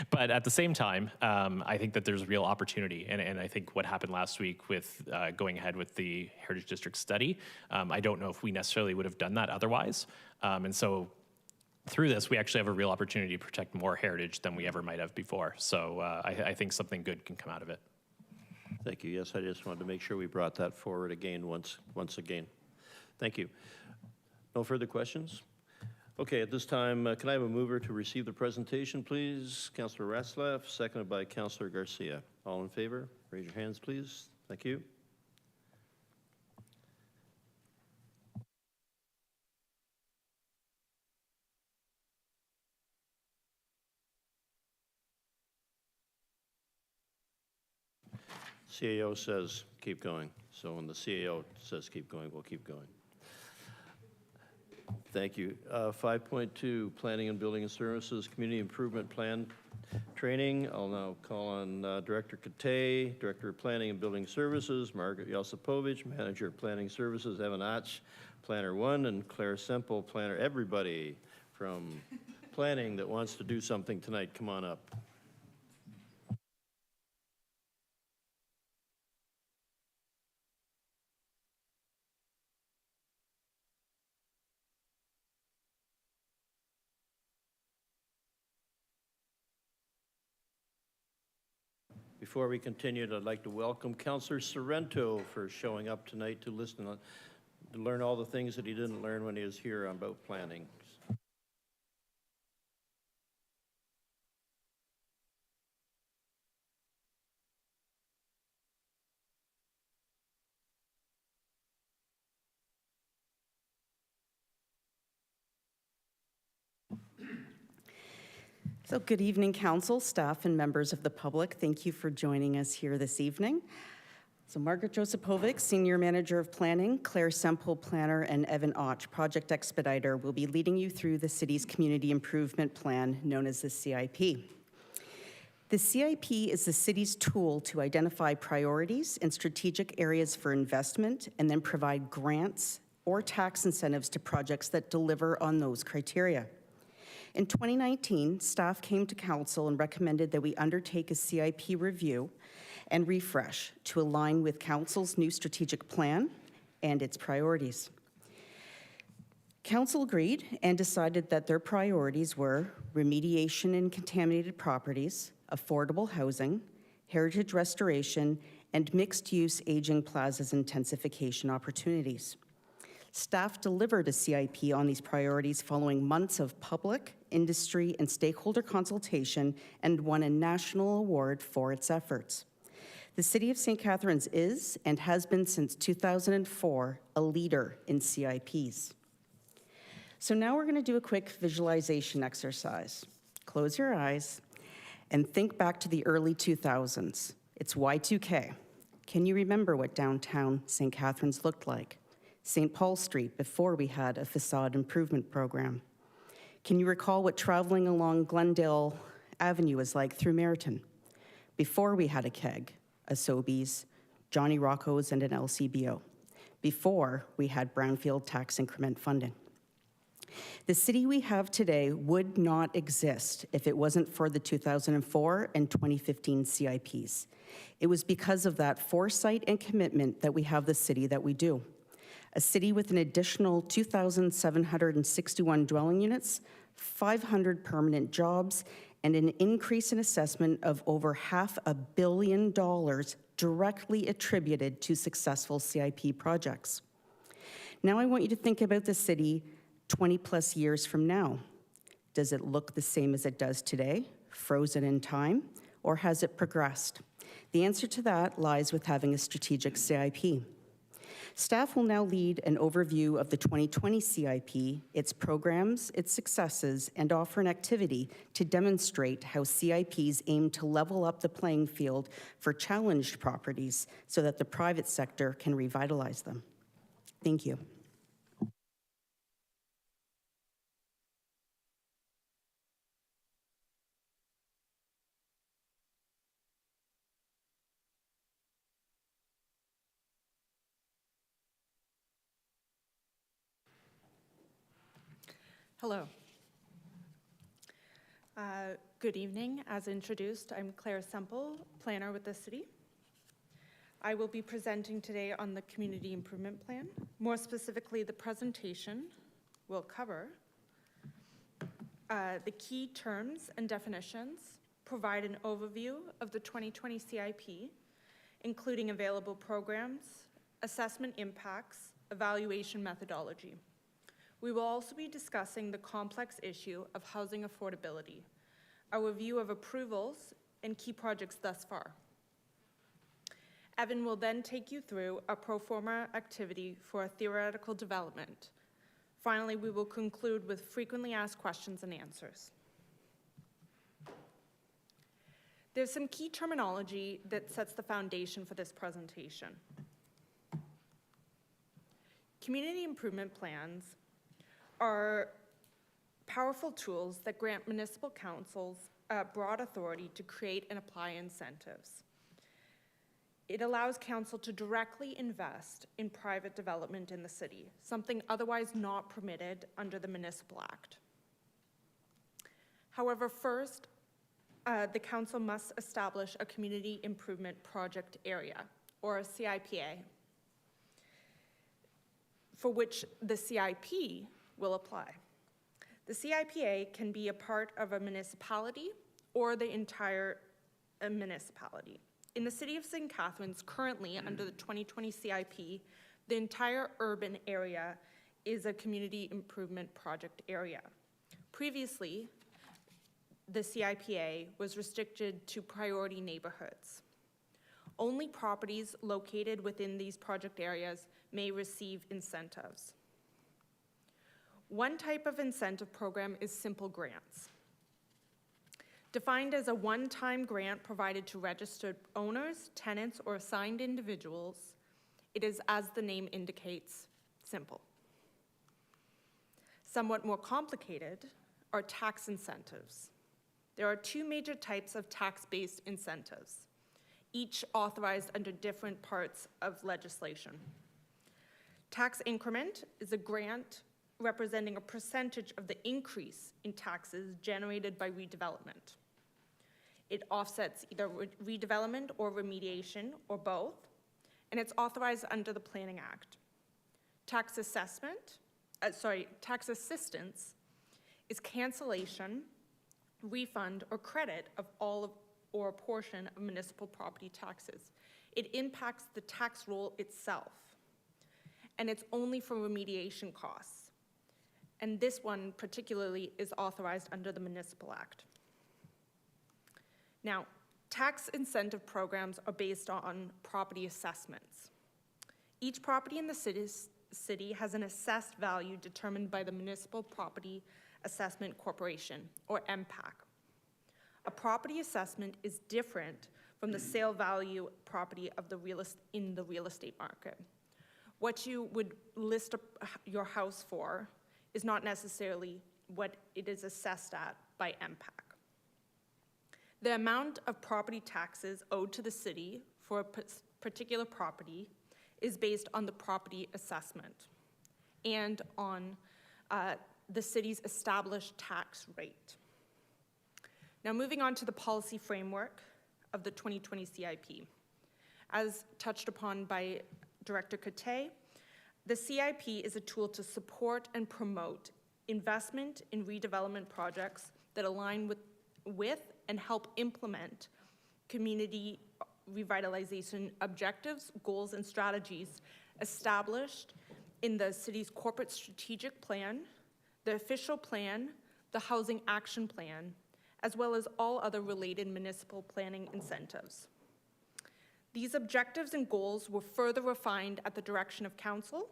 But at the same time, I think that there's real opportunity. And I think what happened last week with going ahead with the Heritage District study, I don't know if we necessarily would have done that otherwise. And so through this, we actually have a real opportunity to protect more heritage than we ever might have before. So I think something good can come out of it. Thank you. Yes, I just wanted to make sure we brought that forward again once again. Thank you. No further questions? Okay, at this time, can I have a mover to receive the presentation, please? Councillor Ratzlaff, seconded by Councillor Garcia. All in favor? Raise your hands, please. Thank you. CAO says keep going. So when the CAO says keep going, we'll keep going. Thank you. 5.2, Planning and Building and Services, Community Improvement Plan Training. I'll now call on Director Kate, Director of Planning and Building Services, Margaret Josipovich, Manager of Planning Services, Evan Atch, Planner 1, and Claire Semple, Planner. Everybody from planning that wants to do something tonight, come on up. Before we continue, I'd like to welcome Councillor Sorrento for showing up tonight to listen, to learn all the things that he didn't learn when he was here about planning. So good evening, council, staff, and members of the public. Thank you for joining us here this evening. So Margaret Josipovic, Senior Manager of Planning, Claire Semple, Planner, and Evan Otch, Project Expediter, will be leading you through the city's community improvement plan, known as the CIP. The CIP is the city's tool to identify priorities and strategic areas for investment and then provide grants or tax incentives to projects that deliver on those criteria. In 2019, staff came to council and recommended that we undertake a CIP review and refresh to align with council's new strategic plan and its priorities. Council agreed and decided that their priorities were remediation in contaminated properties, affordable housing, heritage restoration, and mixed-use aging plazas intensification opportunities. Staff delivered a CIP on these priorities following months of public, industry, and stakeholder consultation and won a national award for its efforts. The City of St. Catharines is, and has been since 2004, a leader in CIPs. So now we're going to do a quick visualization exercise. Close your eyes and think back to the early 2000s. It's Y2K. Can you remember what downtown St. Catharines looked like? St. Paul Street before we had a facade improvement program. Can you recall what traveling along Glendale Avenue was like through Meriton? Before we had a keg, a Sobeys, Johnny Rocco's, and an LCBO. Before we had brownfield tax increment funding. The city we have today would not exist if it wasn't for the 2004 and 2015 CIPs. It was because of that foresight and commitment that we have the city that we do. A city with an additional 2,761 dwelling units, 500 permanent jobs, and an increase in assessment of over $500 million directly attributed to successful CIP projects. Now I want you to think about the city 20 plus years from now. Does it look the same as it does today, frozen in time, or has it progressed? The answer to that lies with having a strategic CIP. Staff will now lead an overview of the 2020 CIP, its programs, its successes, and offer an activity to demonstrate how CIPs aim to level up the playing field for challenged properties so that the private sector can revitalize them. Thank you. Hello. Good evening. As introduced, I'm Claire Semple, planner with the city. I will be presenting today on the Community Improvement Plan. More specifically, the presentation will cover the key terms and definitions, provide an overview of the 2020 CIP, including available programs, assessment impacts, evaluation methodology. We will also be discussing the complex issue of housing affordability, a review of approvals and key projects thus far. Evan will then take you through a pro forma activity for a theoretical development. Finally, we will conclude with frequently asked questions and answers. There's some key terminology that sets the foundation for this presentation. Community improvement plans are powerful tools that grant municipal councils broad authority to create and apply incentives. It allows council to directly invest in private development in the city, something otherwise not permitted under the Municipal Act. However, first, the council must establish a community improvement project area, or a CIPA, for which the CIP will apply. The CIPA can be a part of a municipality or the entire municipality. In the city of St. Catharines, currently under the 2020 CIP, the entire urban area is a community improvement project area. Previously, the CIPA was restricted to priority neighborhoods. Only properties located within these project areas may receive incentives. One type of incentive program is simple grants. Defined as a one-time grant provided to registered owners, tenants, or assigned individuals, it is, as the name indicates, simple. Somewhat more complicated are tax incentives. There are two major types of tax-based incentives, each authorized under different parts of legislation. Tax increment is a grant representing a percentage of the increase in taxes generated by redevelopment. It offsets either redevelopment or remediation, or both, and it's authorized under the Planning Act. Tax assistance is cancellation, refund, or credit of all of or a portion of municipal property taxes. It impacts the tax roll itself, and it's only for remediation costs. And this one particularly is authorized under the Municipal Act. Now, tax incentive programs are based on property assessments. Each property in the city has an assessed value determined by the Municipal Property Assessment Corporation, or MPAC. A property assessment is different from the sale value property of in the real estate market. What you would list your house for is not necessarily what it is assessed at by MPAC. The amount of property taxes owed to the city for a particular property is based on the property assessment and on the city's established tax rate. Now, moving on to the policy framework of the 2020 CIP. As touched upon by Director Cote, the CIP is a tool to support and promote investment in redevelopment projects that align with and help implement community revitalization objectives, goals, and strategies established in the city's corporate strategic plan, the official plan, the housing action plan, as well as all other related municipal planning incentives. These objectives and goals were further refined at the direction of council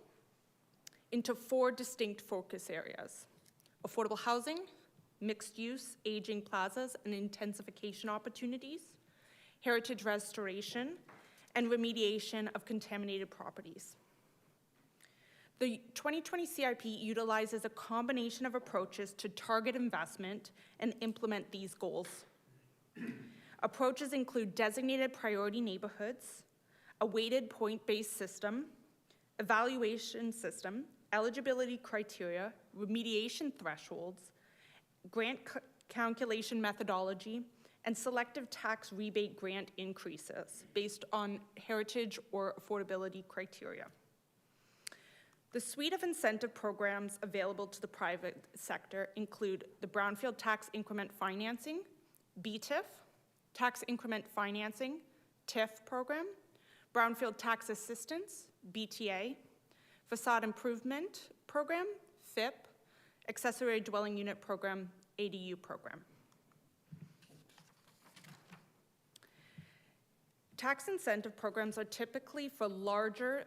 into 4 distinct focus areas: affordable housing, mixed use, aging plazas and intensification opportunities, heritage restoration, and remediation of contaminated properties. The 2020 CIP utilizes a combination of approaches to target investment and implement these goals. Approaches include designated priority neighborhoods, a weighted point-based system, evaluation system, eligibility criteria, remediation thresholds, grant calculation methodology, and selective tax rebate grant increases based on heritage or affordability criteria. The suite of incentive programs available to the private sector include the Brownfield Tax Increment Financing, BTIF, Tax Increment Financing, TIF program, Brownfield Tax Assistance, BTA, Facade Improvement Program, FIP, Accessory Dwelling Unit Program, ADU program. Tax incentive programs are typically for larger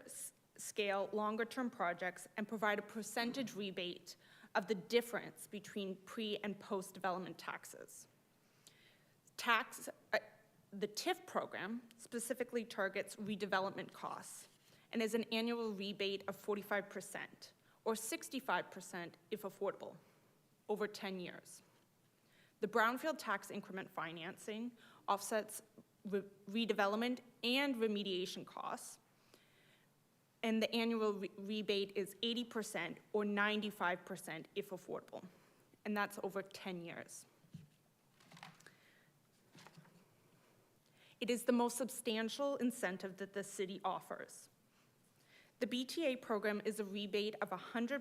scale, longer-term projects and provide a percentage rebate of the difference between pre- and post-development taxes. The TIF program specifically targets redevelopment costs and is an annual rebate of 45% or 65% if affordable over 10 years. The Brownfield Tax Increment Financing offsets redevelopment and remediation costs, and the annual rebate is 80% or 95% if affordable, and that's over 10 years. It is the most substantial incentive that the city offers. The BTA program is a rebate of 100%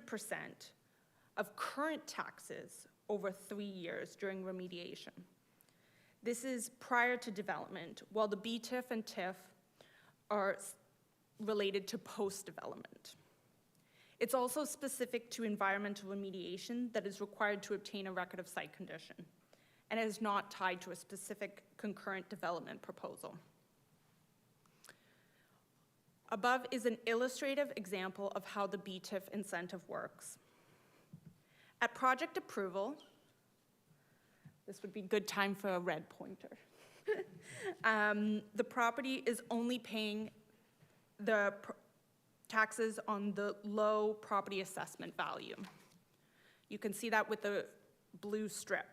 of current taxes over 3 years during remediation. This is prior to development, while the BTIF and TIF are related to post-development. It's also specific to environmental remediation that is required to obtain a record of site condition, and is not tied to a specific concurrent development proposal. Above is an illustrative example of how the BTIF incentive works. At project approval, this would be a good time for a red pointer. The property is only paying the taxes on the low property assessment value. You can see that with the blue strip.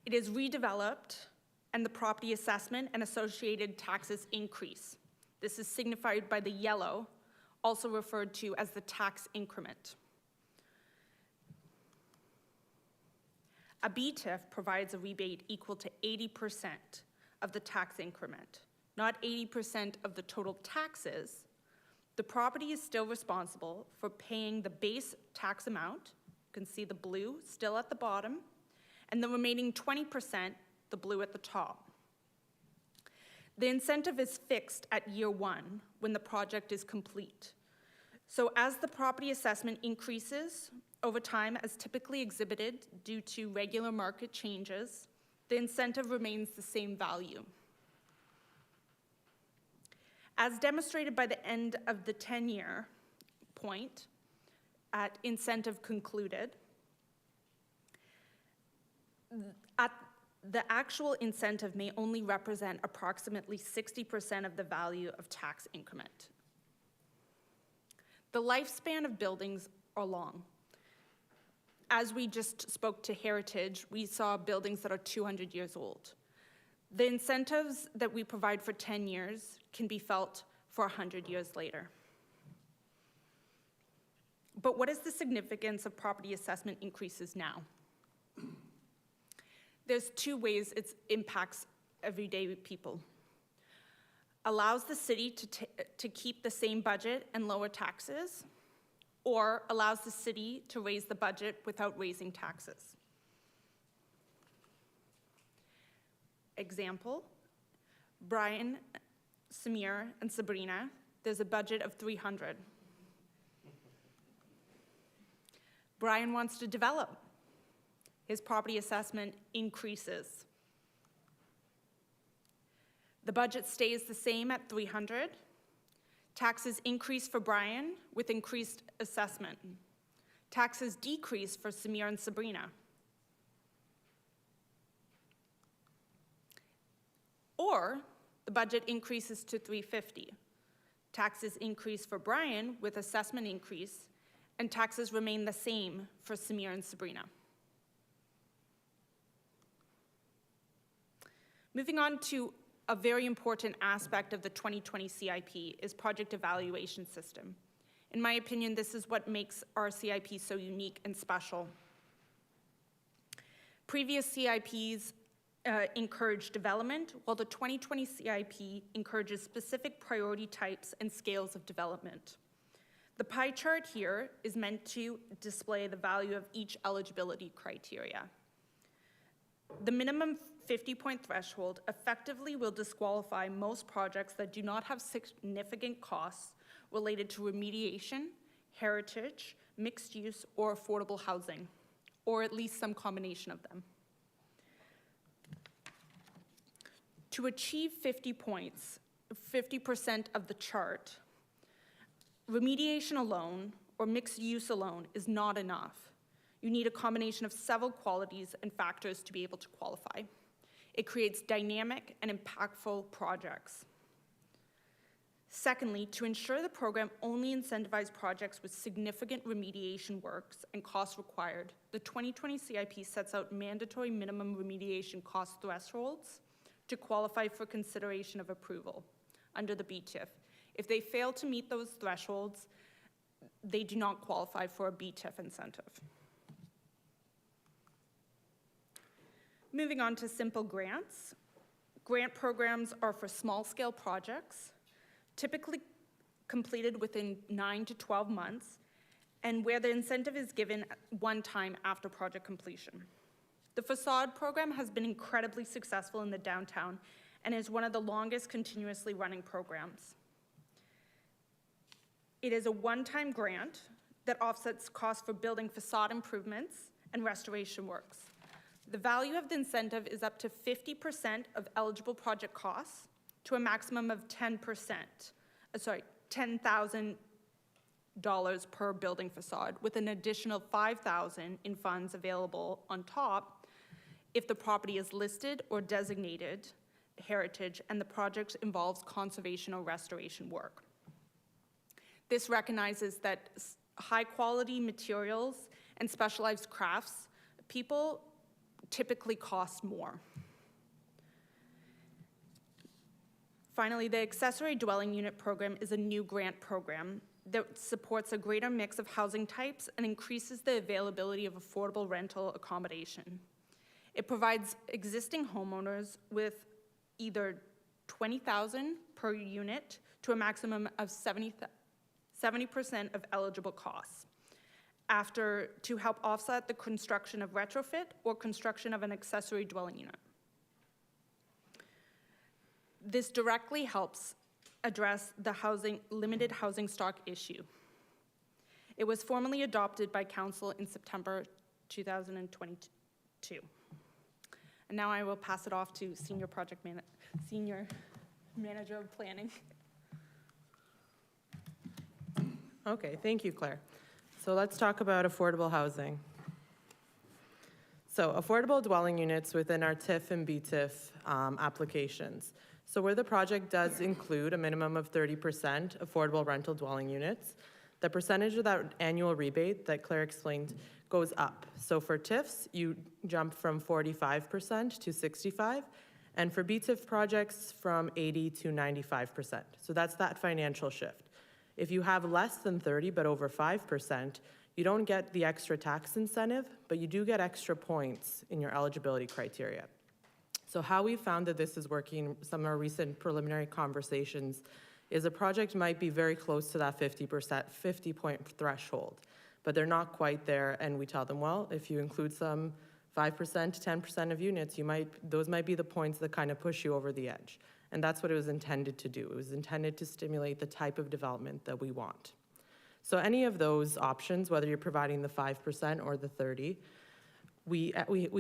It is redeveloped, and the property assessment and associated taxes increase. This is signified by the yellow, also referred to as the tax increment. A BTIF provides a rebate equal to 80% of the tax increment, not 80% of the total taxes. The property is still responsible for paying the base tax amount. You can see the blue still at the bottom, and the remaining 20%, the blue at the top. The incentive is fixed at year 1 when the project is complete. So as the property assessment increases over time, as typically exhibited due to regular market changes, the incentive remains the same value. As demonstrated by the end of the 10-year point at incentive concluded, the actual incentive may only represent approximately 60% of the value of tax increment. The lifespan of buildings are long. As we just spoke to heritage, we saw buildings that are 200 years old. The incentives that we provide for 10 years can be felt for 100 years later. But what is the significance of property assessment increases now? There's 2 ways it impacts everyday people. Allows the city to keep the same budget and lower taxes, or allows the city to raise the budget without raising taxes. Example, Brian, Samir, and Sabrina, there's a budget of $300. Brian wants to develop. His property assessment increases. The budget stays the same at $300. Taxes increase for Brian with increased assessment. Taxes decrease for Samir and Sabrina. Or the budget increases to $350. Taxes increase for Brian with assessment increase, and taxes remain the same for Samir and Sabrina. Moving on to a very important aspect of the 2020 CIP is project evaluation system. In my opinion, this is what makes our CIP so unique and special. Previous CIPs encourage development, while the 2020 CIP encourages specific priority types and scales of development. The pie chart here is meant to display the value of each eligibility criteria. The minimum 50-point threshold effectively will disqualify most projects that do not have significant costs related to remediation, heritage, mixed use, or affordable housing, or at least some combination of them. To achieve 50 points, 50% of the chart, remediation alone or mixed use alone is not enough. You need a combination of several qualities and factors to be able to qualify. It creates dynamic and impactful projects. Secondly, to ensure the program only incentivizes projects with significant remediation works and costs required, the 2020 CIP sets out mandatory minimum remediation cost thresholds to qualify for consideration of approval under the BTIF. If they fail to meet those thresholds, they do not qualify for a BTIF incentive. Moving on to simple grants. Grant programs are for small-scale projects, typically completed within 9 to 12 months, and where the incentive is given one time after project completion. The facade program has been incredibly successful in the downtown and is one of the longest continuously running programs. It is a one-time grant that offsets costs for building facade improvements and restoration works. The value of the incentive is up to 50% of eligible project costs to a maximum of $10,000 per building facade, with an additional $5,000 in funds available on top if the property is listed or designated heritage and the project involves conservation or restoration work. This recognizes that high-quality materials and specialized crafts people typically cost more. Finally, the accessory dwelling unit program is a new grant program that supports a greater mix of housing types and increases the availability of affordable rental accommodation. It provides existing homeowners with either $20,000 per unit to a maximum of 70% of eligible costs to help offset the construction of retrofit or construction of an accessory dwelling unit. This directly helps address the limited housing stock issue. It was formally adopted by Council in September 2022. And now I will pass it off to Senior Manager of Planning. Okay, thank you, Claire. So let's talk about affordable housing. So affordable dwelling units within our TIF and BTIF applications. So where the project does include a minimum of 30% affordable rental dwelling units, the percentage of that annual rebate that Claire explained goes up. So for TIFs, you jump from 45% to 65%, and for BTIF projects from 80 to 95%. So that's that financial shift. If you have less than 30 but over 5%, you don't get the extra tax incentive, but you do get extra points in your eligibility criteria. So how we found that this is working, some of our recent preliminary conversations, is a project might be very close to that 50-point threshold, but they're not quite there, and we tell them, well, if you include some 5% to 10% of units, those might be the points that kind of push you over the edge. And that's what it was intended to do. It was intended to stimulate the type of development that we want. So any of those options, whether you're providing the 5% or the 30%, we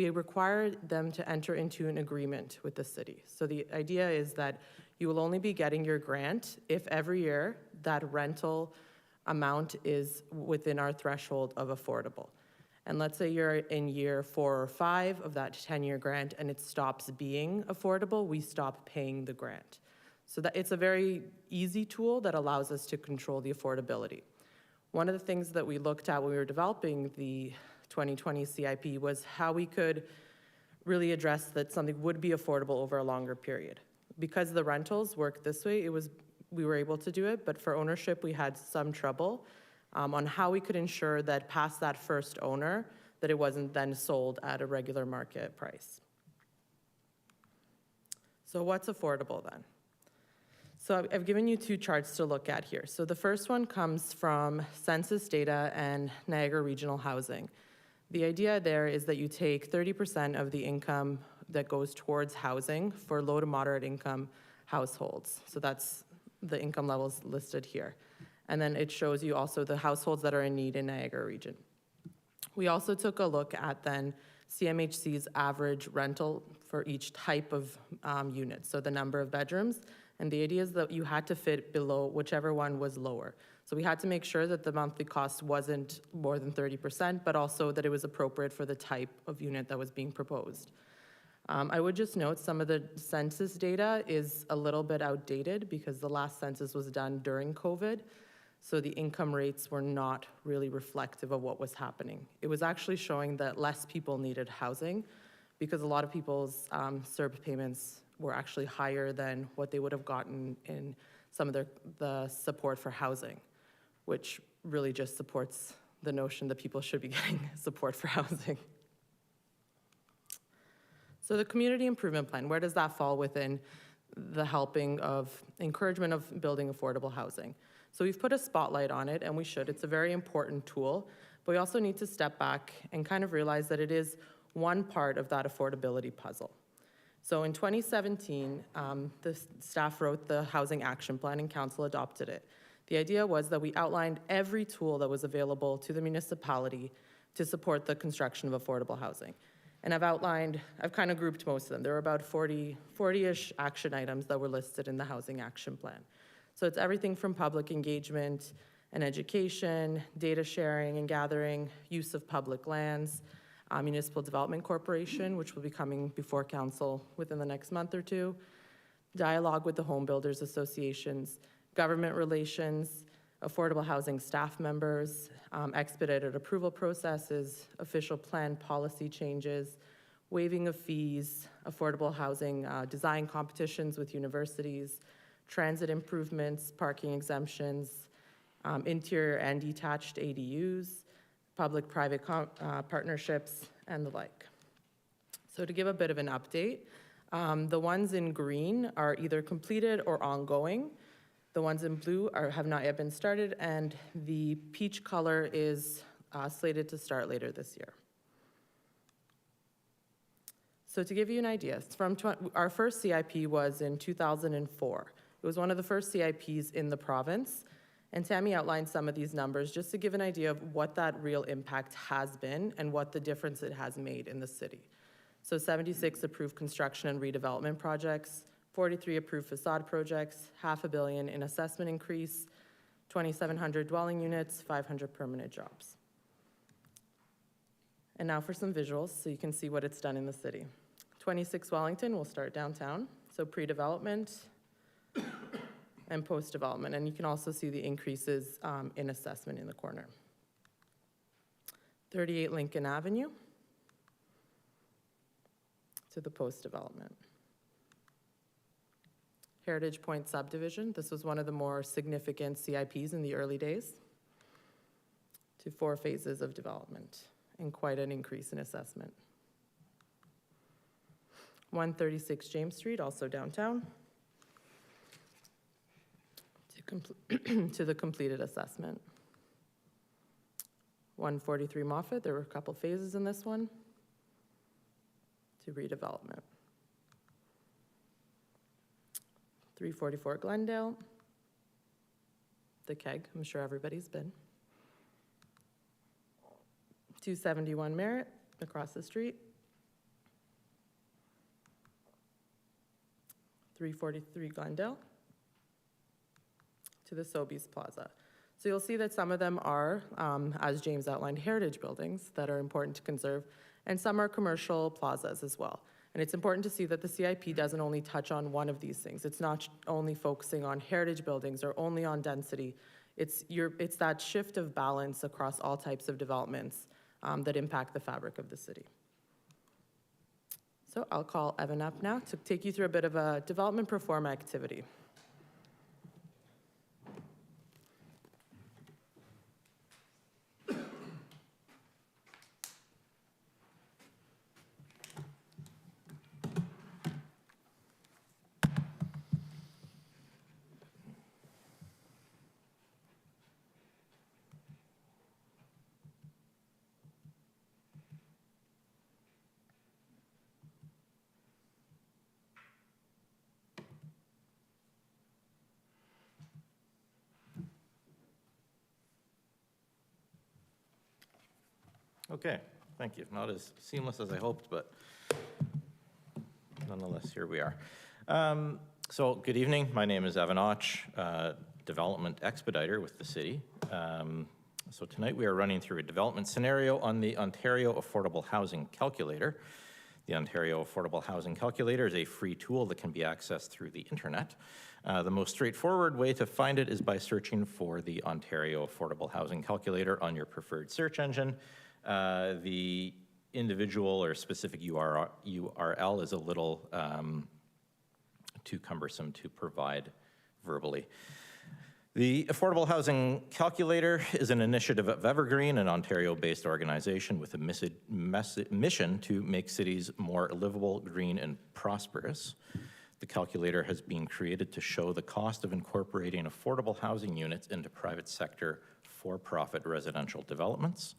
require them to enter into an agreement with the city. So the idea is that you will only be getting your grant if every year that rental amount is within our threshold of affordable. And let's say you're in year 4 or 5 of that 10-year grant and it stops being affordable, we stop paying the grant. So that it's a very easy tool that allows us to control the affordability. One of the things that we looked at when we were developing the 2020 CIP was how we could really address that something would be affordable over a longer period. Because the rentals work this way, it was we were able to do it, but for ownership, we had some trouble on how we could ensure that past that first owner, that it wasn't then sold at a regular market price. So what's affordable then? So I've given you two charts to look at here. So the first one comes from census data and Niagara Regional Housing. The idea there is that you take 30% of the income that goes towards housing for low to moderate income households. So that's the income levels listed here. And then it shows you also the households that are in need in Niagara region. We also took a look at then CMHC's average rental for each type of unit, so the number of bedrooms. And the idea is that you had to fit below whichever one was lower. So we had to make sure that the monthly cost wasn't more than 30%, but also that it was appropriate for the type of unit that was being proposed. I would just note some of the census data is a little bit outdated because the last census was done during COVID. So the income rates were not really reflective of what was happening. It was actually showing that less people needed housing because a lot of people's CERB payments were actually higher than what they would have gotten in some of the support for housing, which really just supports the notion that people should be getting support for housing. So the community improvement plan, where does that fall within the helping of encouragement of building affordable housing? So we've put a spotlight on it, and we should. It's a very important tool, but we also need to step back and kind of realize that it is one part of that affordability puzzle. So in 2017, the staff wrote the Housing Action Plan and Council adopted it. The idea was that we outlined every tool that was available to the municipality to support the construction of affordable housing. And I've kind of grouped most of them. There were about 40-ish action items that were listed in the Housing Action Plan. So it's everything from public engagement and education, data sharing and gathering, use of public lands, Municipal Development Corporation, which will be coming before council within the next month or two, dialogue with the home builders associations, government relations, affordable housing staff members, expedited approval processes, official plan policy changes, waiving of fees, affordable housing design competitions with universities, transit improvements, parking exemptions, interior and detached ADUs, public-private partnerships, and the like. So to give a bit of an update, the ones in green are either completed or ongoing. The ones in blue have not yet been started, and the peach color is slated to start later this year. So to give you an idea, our first CIP was in 2004. It was one of the first CIPs in the province, and Tammy outlined some of these numbers just to give an idea of what that real impact has been and what the difference it has made in the city. So 76 approved construction and redevelopment projects, 43 approved facade projects, $500 million in assessment increase, 2,700 dwelling units, 500 permanent jobs. And now for some visuals so you can see what it's done in the city. 26 Wellington will start downtown, so pre-development and post-development, and you can also see the increases in assessment in the corner. 38 Lincoln Avenue to the post-development. Heritage Point subdivision, this was one of the more significant CIPs in the early days, to 4 phases of development and quite an increase in assessment. 136 James Street, also downtown, to the completed assessment. 143 Moffat, there were a couple phases in this one, to redevelopment. 344 Glendale, the keg, I'm sure everybody's been. 271 Merritt, across the street. 343 Glendale, to the Sobeys Plaza. So you'll see that some of them are, as James outlined, heritage buildings that are important to conserve, and some are commercial plazas as well. And it's important to see that the CIP doesn't only touch on one of these things. It's not only focusing on heritage buildings or only on density. It's that shift of balance across all types of developments that impact the fabric of the city. So I'll call Evan up now to take you through a bit of a development pro forma activity. Okay, thank you. Not as seamless as I hoped, but nonetheless, here we are. So good evening. My name is Evan Och, Development Expediter with the city. So tonight we are running through a development scenario on the Ontario Affordable Housing Calculator. The Ontario Affordable Housing Calculator is a free tool that can be accessed through the internet. The most straightforward way to find it is by searching for the Ontario Affordable Housing Calculator on your preferred search engine. The individual or specific URL is a little too cumbersome to provide verbally. The Affordable Housing Calculator is an initiative of Evergreen, an Ontario-based organization with a mission to make cities more livable, green, and prosperous. The calculator has been created to show the cost of incorporating affordable housing units into private sector for-profit residential developments.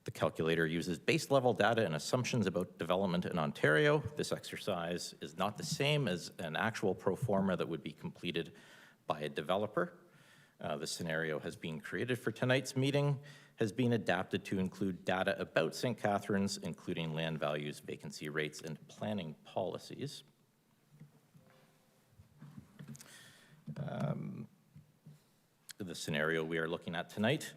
The calculator uses base-level data and assumptions about development in Ontario. This exercise is not the same as an actual pro forma that would be completed by a developer. The scenario has been created for tonight's meeting, has been adapted to include data about St. Catharines, including land values, vacancy rates, and planning policies. The scenario we are looking at tonight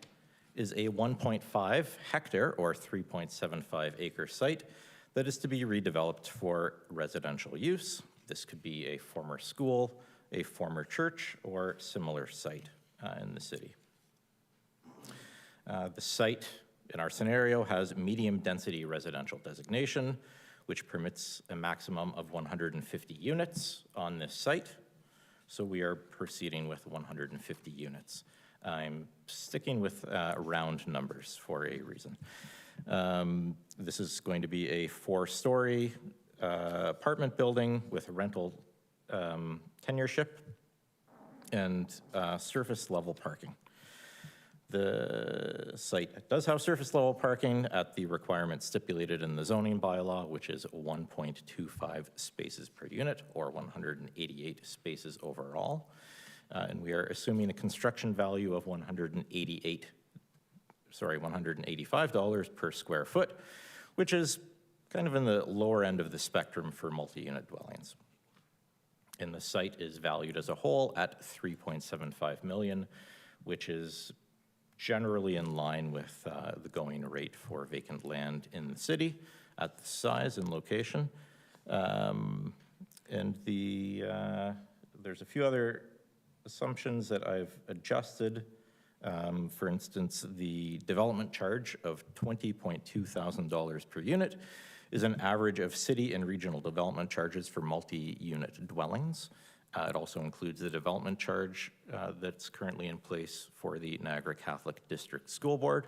is a 1.5 hectare or 3.75 acre site that is to be redeveloped for residential use. This could be a former school, a former church, or similar site in the city. The site in our scenario has medium density residential designation, which permits a maximum of 150 units on this site. So we are proceeding with 150 units. I'm sticking with round numbers for a reason. This is going to be a 4-story apartment building with rental tenureship and surface level parking. The site does have surface level parking at the requirement stipulated in the zoning bylaw, which is 1.25 spaces per unit or 188 spaces overall. And we are assuming a construction value of $185 per square foot, which is kind of in the lower end of the spectrum for multi-unit dwellings. And the site is valued as a whole at $3.75 million, which is generally in line with the going rate for vacant land in the city at the size and location. And there's a few other assumptions that I've adjusted. For instance, the development charge of $20,200 per unit is an average of city and regional development charges for multi-unit dwellings. It also includes the development charge that's currently in place for the Niagara Catholic District School Board.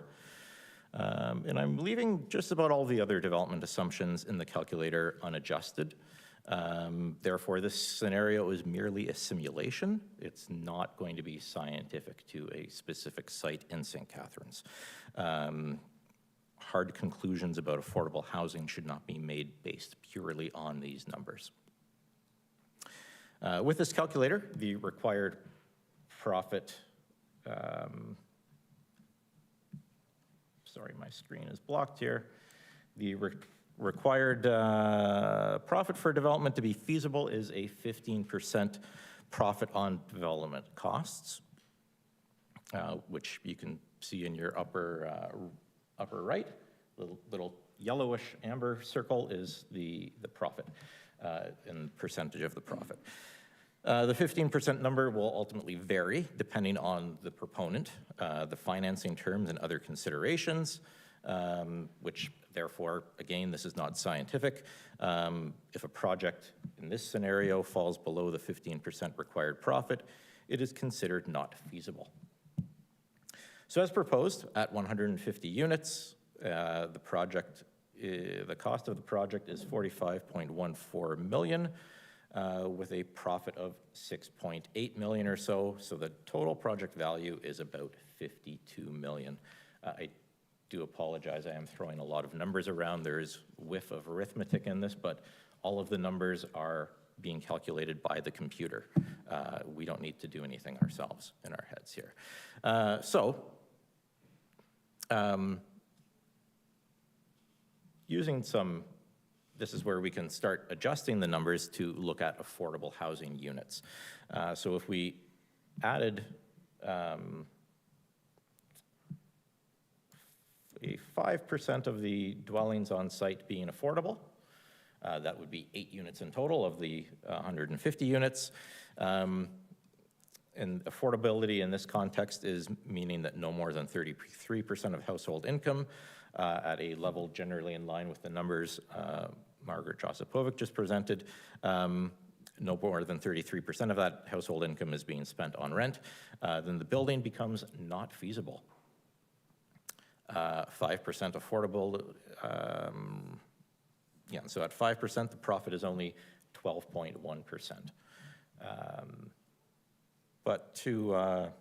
And I'm leaving just about all the other development assumptions in the calculator unadjusted. Therefore, this scenario is merely a simulation. It's not going to be scientific to a specific site in St. Catharines. Hard conclusions about affordable housing should not be made based purely on these numbers. With this calculator, the required profit, sorry, my screen is blocked here. The required profit for development to be feasible is a 15% profit on development costs, which you can see in your upper right. Little yellowish amber circle is the profit and percentage of the profit. The 15% number will ultimately vary depending on the proponent, the financing terms and other considerations, which therefore, again, this is not scientific. If a project in this scenario falls below the 15% required profit, it is considered not feasible. So as proposed, at 150 units, the cost of the project is $45.14 million, with a profit of $6.8 million or so. So the total project value is about $52 million. I do apologize, I am throwing a lot of numbers around. There is a whiff of arithmetic in this, but all of the numbers are being calculated by the computer. We don't need to do anything ourselves in our heads here. using some, this is where we can start adjusting the numbers to look at affordable housing units. So if we added a 5% of the dwellings on site being affordable, that would be 8 units in total of the 150 units. And affordability in this context is meaning that no more than 33% of household income at a level generally in line with the numbers Margaret Josipovic just presented. No more than 33% of that household income is being spent on rent, then the building becomes not feasible. 5% affordable, so at 5%, the profit is only 12.1%. But if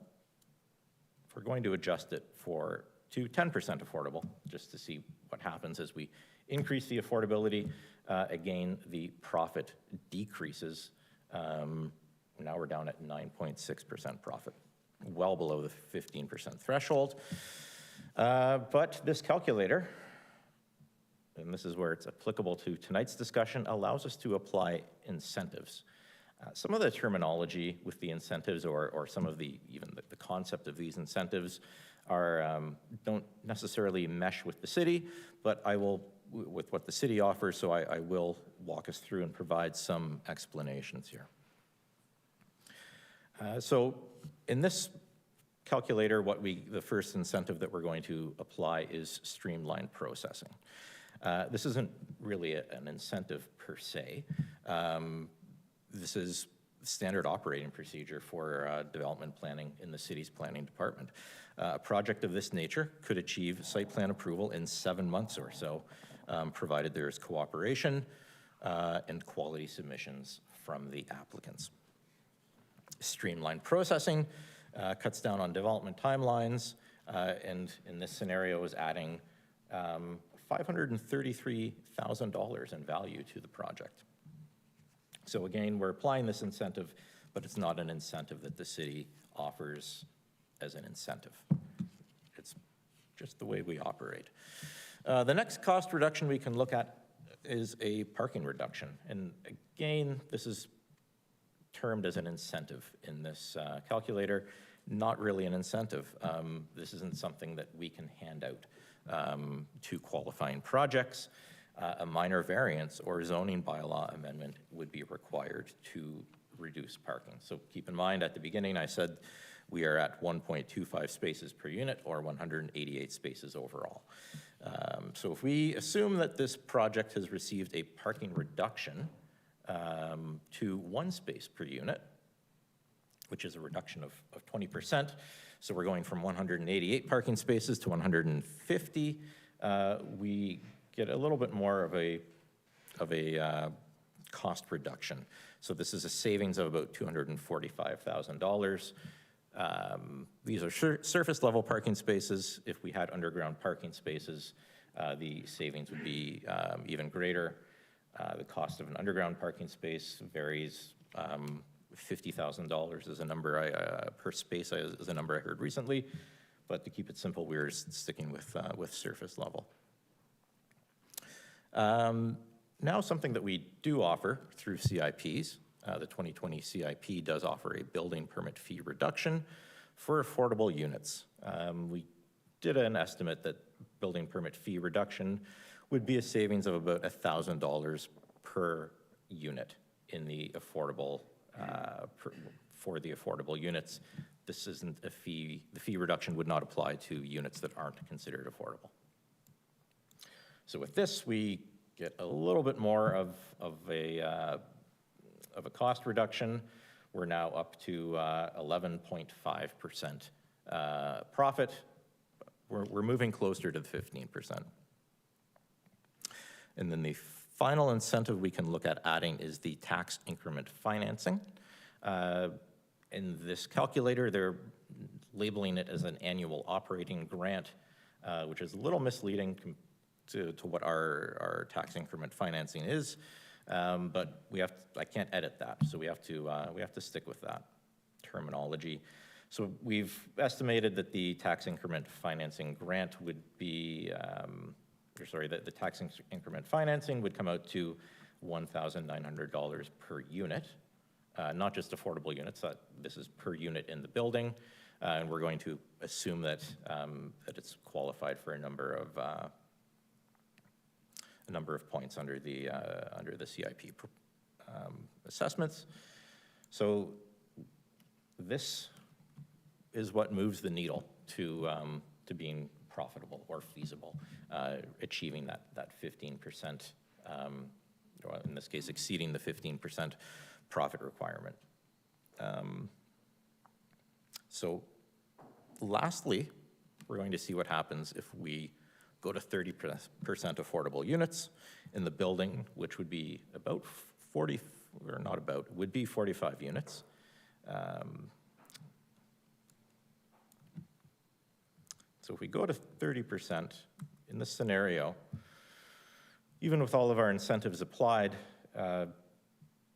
we're going to adjust it to 10% affordable, just to see what happens as we increase the affordability, again, the profit decreases. Now we're down at 9.6% profit, well below the 15% threshold. But this calculator, and this is where it's applicable to tonight's discussion, allows us to apply incentives. Some of the terminology with the incentives or some of even the concept of these incentives don't necessarily mesh with the city, but I will, with what the city offers, so I will walk us through and provide some explanations here. So in this calculator, the first incentive that we're going to apply is streamlined processing. This isn't really an incentive per se. This is standard operating procedure for development planning in the city's planning department. A project of this nature could achieve site plan approval in 7 months or so, provided there is cooperation and quality submissions from the applicants. Streamlined processing cuts down on development timelines, and in this scenario is adding $533,000 in value to the project. So again, we're applying this incentive, but it's not an incentive that the city offers as an incentive. It's just the way we operate. The next cost reduction we can look at is a parking reduction. And again, this is termed as an incentive in this calculator, not really an incentive. This isn't something that we can hand out to qualifying projects. A minor variance or zoning bylaw amendment would be required to reduce parking. So keep in mind, at the beginning, I said we are at 1.25 spaces per unit or 188 spaces overall. So if we assume that this project has received a parking reduction to 1 space per unit, which is a reduction of 20%, so we're going from 188 parking spaces to 150, we get a little bit more of a cost reduction. So this is a savings of about $245,000. These are surface level parking spaces. If we had underground parking spaces, the savings would be even greater. The cost of an underground parking space varies. $50,000 is a number per space is a number I heard recently, but to keep it simple, we're sticking with surface level. Now something that we do offer through CIPs, the 2020 CIP does offer a building permit fee reduction for affordable units. We did an estimate that building permit fee reduction would be a savings of about $1,000 per unit in the affordable, for the affordable units. This isn't a fee, the fee reduction would not apply to units that aren't considered affordable. So with this, we get a little bit more of a cost reduction. We're now up to 11.5% profit. We're moving closer to the 15%. And then the final incentive we can look at adding is the tax increment financing. In this calculator, they're labeling it as an annual operating grant, which is a little misleading to what our tax increment financing is, but I can't edit that, so we have to stick with that terminology. So we've estimated that the tax increment financing grant would be, the tax increment financing would come out to $1,900 per unit, not just affordable units, this is per unit in the building. And we're going to assume that, that it's qualified for a number of points under the CIP assessments. So this is what moves the needle to being profitable or feasible, achieving that 15%, or in this case, exceeding the 15% profit requirement. So lastly, we're going to see what happens if we go to 30% affordable units in the building, which would be about 40, or not about, would be 45 units. So if we go to 30% in this scenario, even with all of our incentives applied,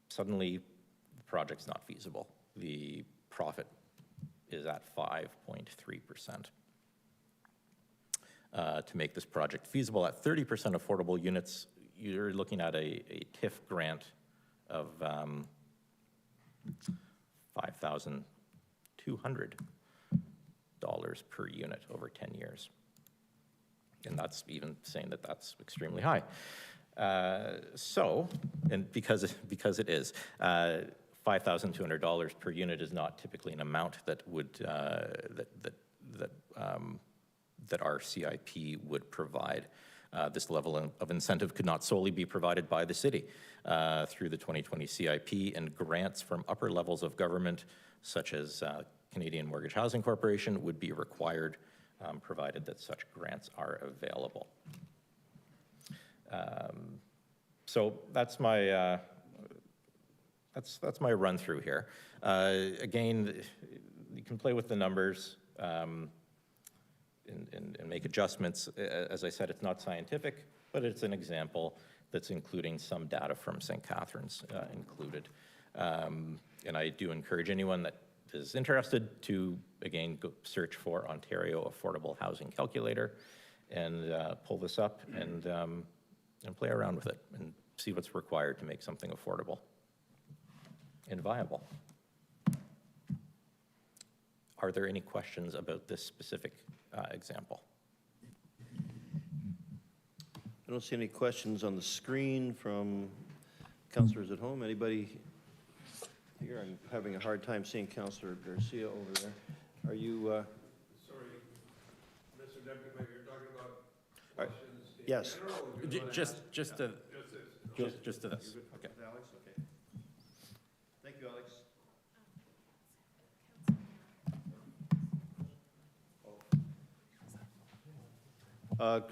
suddenly the project's not feasible. The profit is at 5.3%. To make this project feasible at 30% affordable units, you're looking at a TIF grant of $5,200 per unit over 10 years. And that's even saying that that's extremely high. So, and because it is, $5,200 per unit is not typically an amount that would that our CIP would provide. This level of incentive could not solely be provided by the city through the 2020 CIP, and grants from upper levels of government, such as Canadian Mortgage Housing Corporation, would be required, provided that such grants are available. So that's my run through here. Again, you can play with the numbers and make adjustments. As I said, it's not scientific, but it's an example that's including some data from St. Catharines included. And I do encourage anyone that is interested to, again, go search for Ontario Affordable Housing Calculator and pull this up and play around with it and see what's required to make something affordable and viable. Are there any questions about this specific example? I don't see any questions on the screen from councillors at home. Anybody here? I'm having a hard time seeing Councillor Garcia over there. Are you? Sorry, Mr. Deputy Mayor, you're talking about Right. questions. Yes. Just to this. Okay. Alex, okay. Thank you, Alex.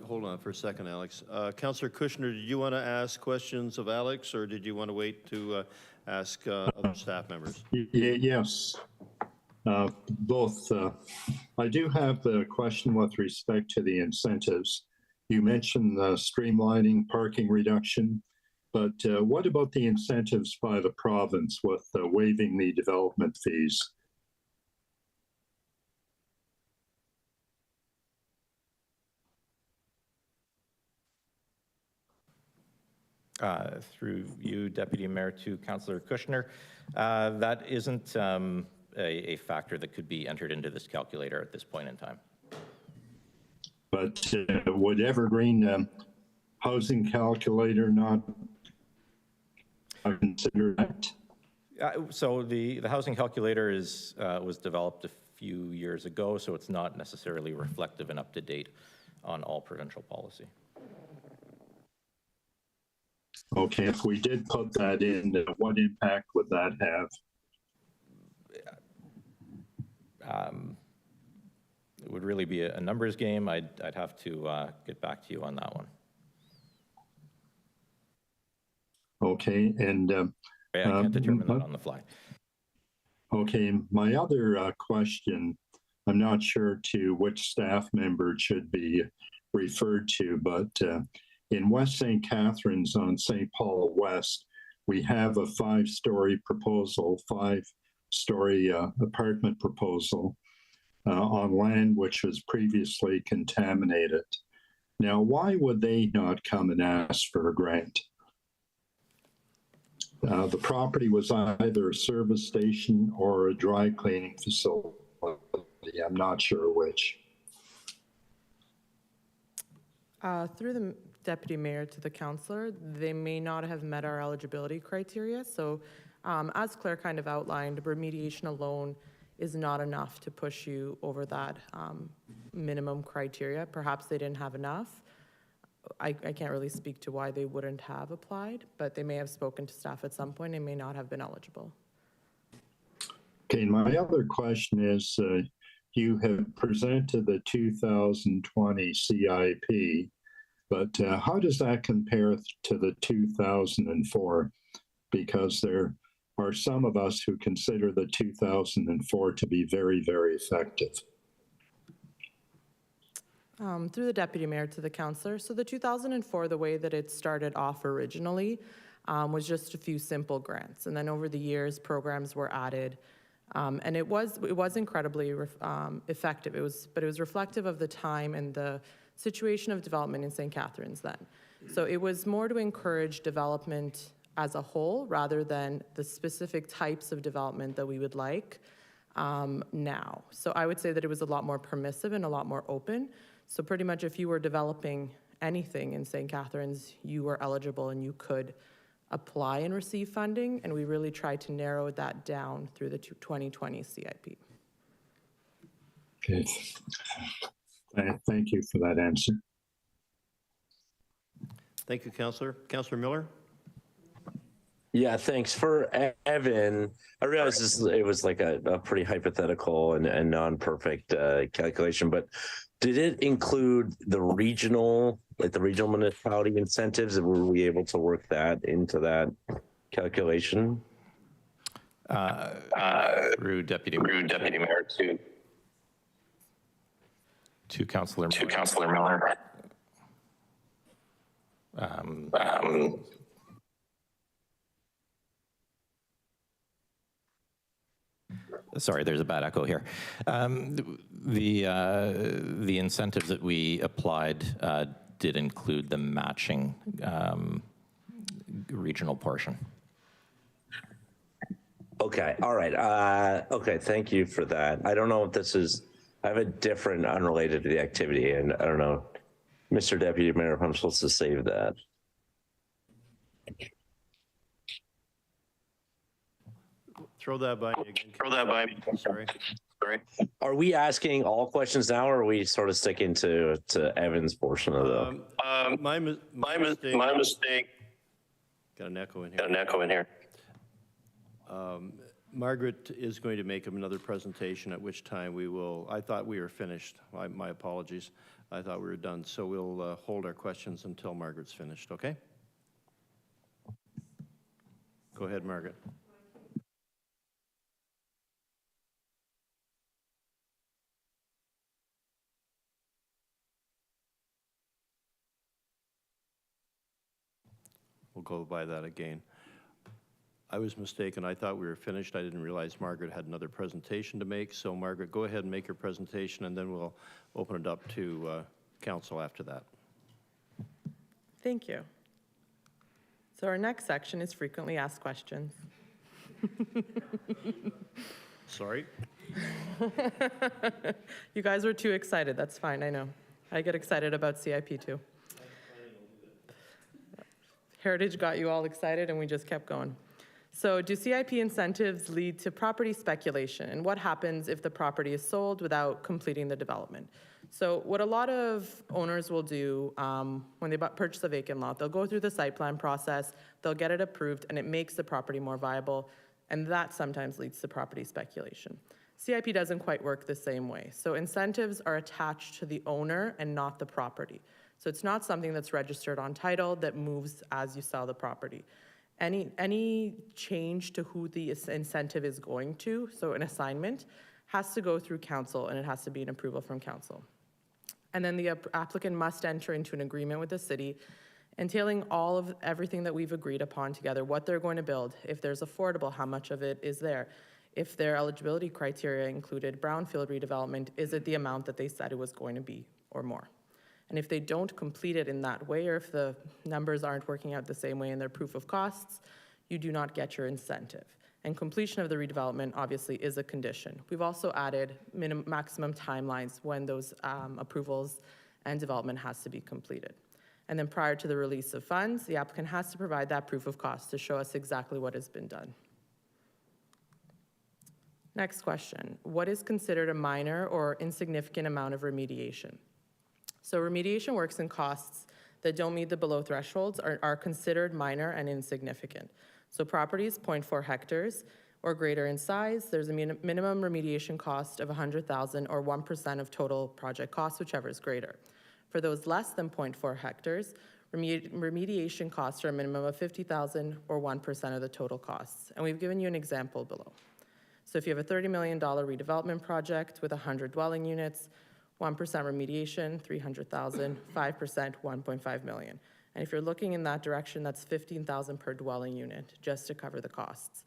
Hold on for a second, Alex. Councillor Kushner, did you want to ask questions of Alex, or did you want to wait to ask other staff members? Yes, both. I do have a question with respect to the incentives. You mentioned streamlining, parking reduction, but what about the incentives by the province with waiving the development fees? Through you, Deputy Mayor, to Councillor Kushner, that isn't a factor that could be entered into this calculator at this point in time. But would Evergreen housing calculator not consider that? So the housing calculator was developed a few years ago, so it's not necessarily reflective and up to date on all provincial policy. Okay, if we did put that in, what impact would that have? It would really be a numbers game. I'd have to get back to you on that one. Okay, and I can't determine that on the fly. Okay, my other question, I'm not sure to which staff member it should be referred to, but in West St. Catharines on St. Paul West, we have a five-story apartment proposal on land which was previously contaminated. Now, why would they not come and ask for a grant? The property was either a service station or a dry cleaning facility. I'm not sure which. Through the deputy mayor to the councillor, they may not have met our eligibility criteria. So as Claire kind of outlined, remediation alone is not enough to push you over that minimum criteria. Perhaps they didn't have enough. I can't really speak to why they wouldn't have applied, but they may have spoken to staff at some point and may not have been eligible. Okay, my other question is, you have presented the 2020 CIP, but how does that compare to the 2004? Because there are some of us who consider the 2004 to be very, very effective. Through the deputy mayor to the councillor. So the 2004, the way that it started off originally was just a few simple grants. And then over the years, programs were added. And it was incredibly effective. But it was reflective of the time and the situation of development in St. Catharines then. So it was more to encourage development as a whole rather than the specific types of development that we would like now. So I would say that it was a lot more permissive and a lot more open. So pretty much if you were developing anything in St. Catharines, you were eligible and you could apply and receive funding, and we really tried to narrow that down through the 2020 CIP. Okay, thank you for that answer. Thank you, Councillor. Councillor Miller? Yeah, thanks. For Evan, I realize it was like a pretty hypothetical and non-perfect calculation, but did it include the regional municipality incentives? And were we able to work that into that calculation? Through Deputy Mayor to Councillor Miller. Sorry, there's a bad echo here. The incentives that we applied did include the matching regional portion. Okay, all right. Okay, thank you for that. I don't know if this is, I have a different unrelated to the activity, and I don't know, Mr. Deputy Mayor, if I'm supposed to save that. Throw that by me again. Sorry. Are we asking all questions now, or are we sort of sticking to Evan's portion of the? My mistake. Got an echo in here. Margaret is going to make another presentation, at which time we will, I thought we were finished. My apologies. I thought we were done. So we'll hold our questions until Margaret's finished, okay? Go ahead, Margaret. We'll go by that again. I was mistaken. I thought we were finished. I didn't realize Margaret had another presentation to make. So Margaret, go ahead and make your presentation, and then we'll open it up to council after that. Thank you. So our next section is frequently asked questions. Sorry. You guys were too excited. That's fine, I know. I get excited about CIP too. Heritage got you all excited and we just kept going. So do CIP incentives lead to property speculation? And what happens if the property is sold without completing the development? So what a lot of owners will do when they purchase a vacant lot, they'll go through the site plan process, they'll get it approved, and it makes the property more viable. And that sometimes leads to property speculation. CIP doesn't quite work the same way. So incentives are attached to the owner and not the property. So it's not something that's registered on title that moves as you sell the property. Any change to who the incentive is going to, so an assignment, has to go through council and it has to be an approval from council. And then the applicant must enter into an agreement with the city entailing all of everything that we've agreed upon together, what they're going to build, if there's affordable, how much of it is there, if their eligibility criteria included brownfield redevelopment, is it the amount that they said it was going to be or more? And if they don't complete it in that way, or if the numbers aren't working out the same way in their proof of costs, you do not get your incentive. And completion of the redevelopment obviously is a condition. We've also added maximum timelines when those approvals and development has to be completed. And then prior to the release of funds, the applicant has to provide that proof of cost to show us exactly what has been done. Next question, what is considered a minor or insignificant amount of remediation? So remediation works and costs that don't meet the below thresholds are considered minor and insignificant. So properties 0.4 hectares or greater in size, there's a minimum remediation cost of $100,000 or 1% of total project costs, whichever is greater. For those less than 0.4 hectares, remediation costs are a minimum of $50,000 or 1% of the total costs. And we've given you an example below. So if you have a $30 million redevelopment project with 100 dwelling units, 1% remediation, $300,000, 5%, $1.5 million. And if you're looking in that direction, that's $15,000 per dwelling unit just to cover the costs.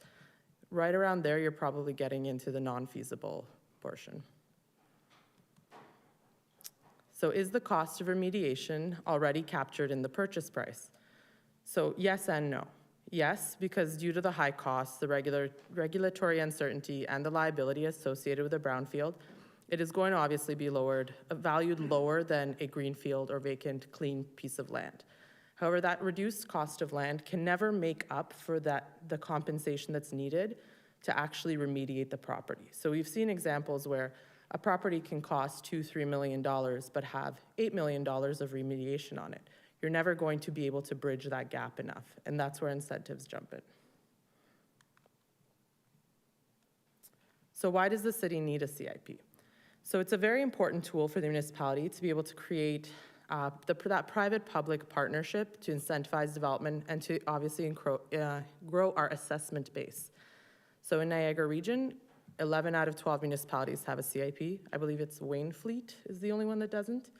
Right around there, you're probably getting into the non-feasible portion. So is the cost of remediation already captured in the purchase price? So yes and no. Yes, because due to the high costs, the regulatory uncertainty, and the liability associated with a brownfield, it is going to obviously be valued lower than a greenfield or vacant, clean piece of land. However, that reduced cost of land can never make up for the compensation that's needed to actually remediate the property. So we've seen examples where a property can cost $2–3 million, but have $8 million of remediation on it. You're never going to be able to bridge that gap enough, and that's where incentives jump in. So why does the city need a CIP? So it's a very important tool for the municipality to be able to create that private-public partnership to incentivize development and to obviously grow our assessment base. So in Niagara region, 11 out of 12 municipalities have a CIP. I believe it's Waynfleet is the only one that doesn't.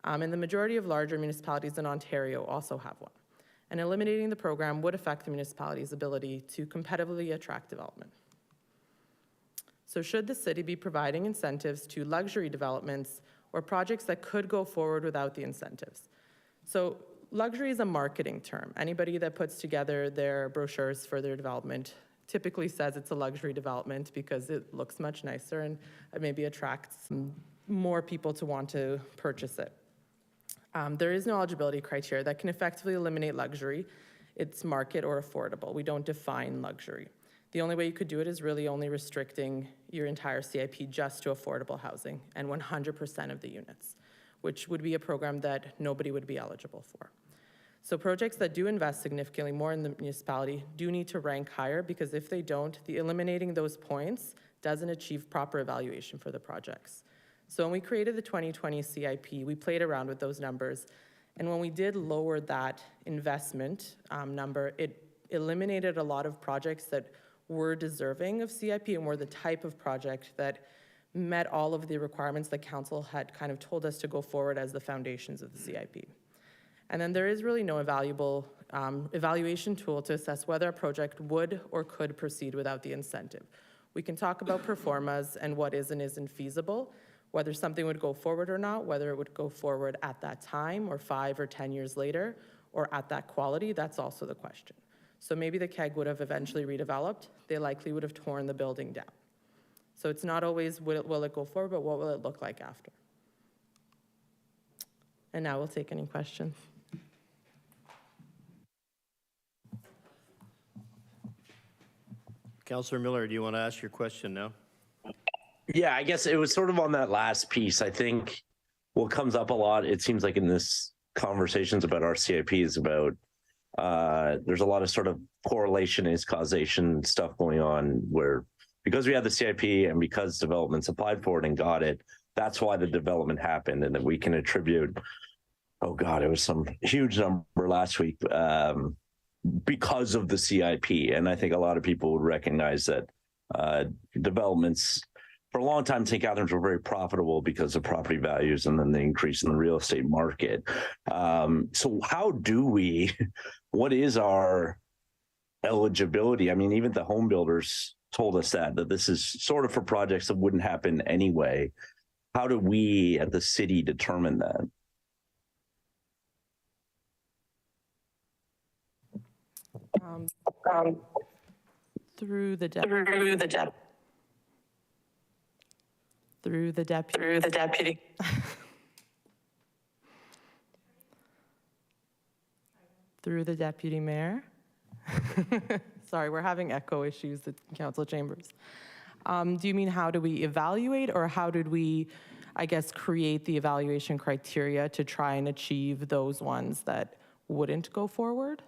And the majority of larger municipalities in Ontario also have one. And eliminating the program would affect the municipality's ability to competitively attract development. So should the city be providing incentives to luxury developments or projects that could go forward without the incentives? So luxury is a marketing term. Anybody that puts together their brochures for their development typically says it's a luxury development because it looks much nicer and maybe attracts more people to want to purchase it. There is no eligibility criteria that can effectively eliminate luxury. It's market or affordable. We don't define luxury. The only way you could do it is really only restricting your entire CIP just to affordable housing and 100% of the units, which would be a program that nobody would be eligible for. So projects that do invest significantly more in the municipality do need to rank higher, because if they don't, eliminating those points doesn't achieve proper evaluation for the projects. So when we created the 2020 CIP, we played around with those numbers. And when we did lower that investment number, it eliminated a lot of projects that were deserving of CIP and were the type of project that met all of the requirements that council had kind of told us to go forward as the foundations of the CIP. And then there is really no evaluation tool to assess whether a project would or could proceed without the incentive. We can talk about performas and what is and isn't feasible, whether something would go forward or not, whether it would go forward at that time or 5 or 10 years later, or at that quality, that's also the question. So maybe the KEG would have eventually redeveloped. They likely would have torn the building down. So it's not always will it go forward, but what will it look like after? And now we'll take any questions. Councillor Miller, do you want to ask your question now? Yeah, I guess it was sort of on that last piece. I think what comes up a lot, it seems like in this conversations about our CIP is about there's a lot of sort of correlation is causation stuff going on where because we had the CIP and because developments applied for it and got it, that's why the development happened, and that we can attribute, oh God, it was some huge number last week because of the CIP. And I think a lot of people would recognize that developments for a long time, St. Catharines were very profitable because of property values and then the increase in the real estate market. So how do we, what is our eligibility? I mean, even the home builders told us that this is sort of for projects that wouldn't happen anyway. How do we at the city determine that? Through the deputy. Through the deputy mayor. Sorry, we're having echo issues at council chambers. Do you mean how do we evaluate, or how did we, I guess, create the evaluation criteria to try and achieve those ones that wouldn't go forward?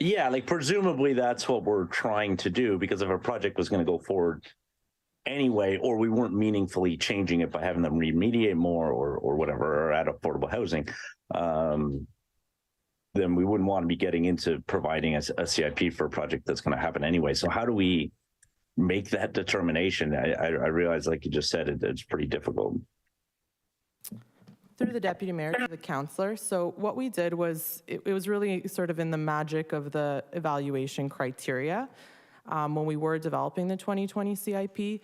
Yeah, like presumably that's what we're trying to do, because if a project was going to go forward anyway, or we weren't meaningfully changing it by having them remediate more or whatever, or add affordable housing, then we wouldn't want to be getting into providing a CIP for a project that's going to happen anyway. So how do we make that determination? I realize, like you just said, it's pretty difficult. Through the deputy mayor to the councillor. So what we did was, it was really sort of in the magic of the evaluation criteria. When we were developing the 2020 CIP,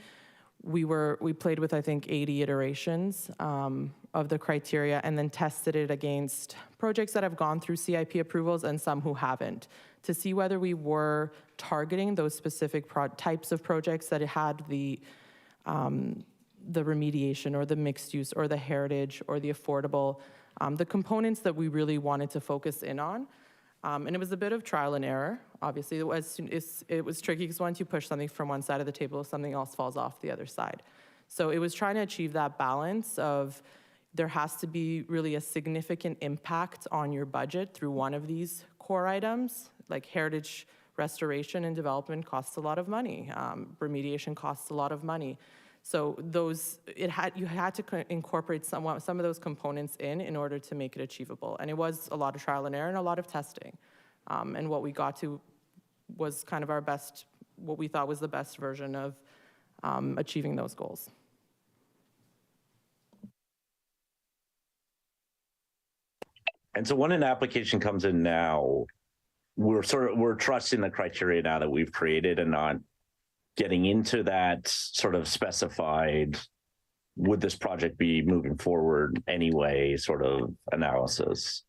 we played with, I think, 80 iterations of the criteria, and then tested it against projects that have gone through CIP approvals and some who haven't, to see whether we were targeting those specific types of projects that had the remediation or the mixed use or the heritage or the affordable, the components that we really wanted to focus in on. And it was a bit of trial and error. Obviously, it was tricky because once you push something from one side of the table, something else falls off the other side. So it was trying to achieve that balance of, there has to be really a significant impact on your budget through one of these core items, like heritage restoration and development costs a lot of money. Remediation costs a lot of money. So you had to incorporate some of those components in order to make it achievable. And it was a lot of trial and error and a lot of testing. And what we got to was kind of our best, what we thought was the best version of achieving those goals. And so when an application comes in now, we're trusting the criteria now that we've created and not getting into that sort of specified, would this project be moving forward anyway sort of analysis.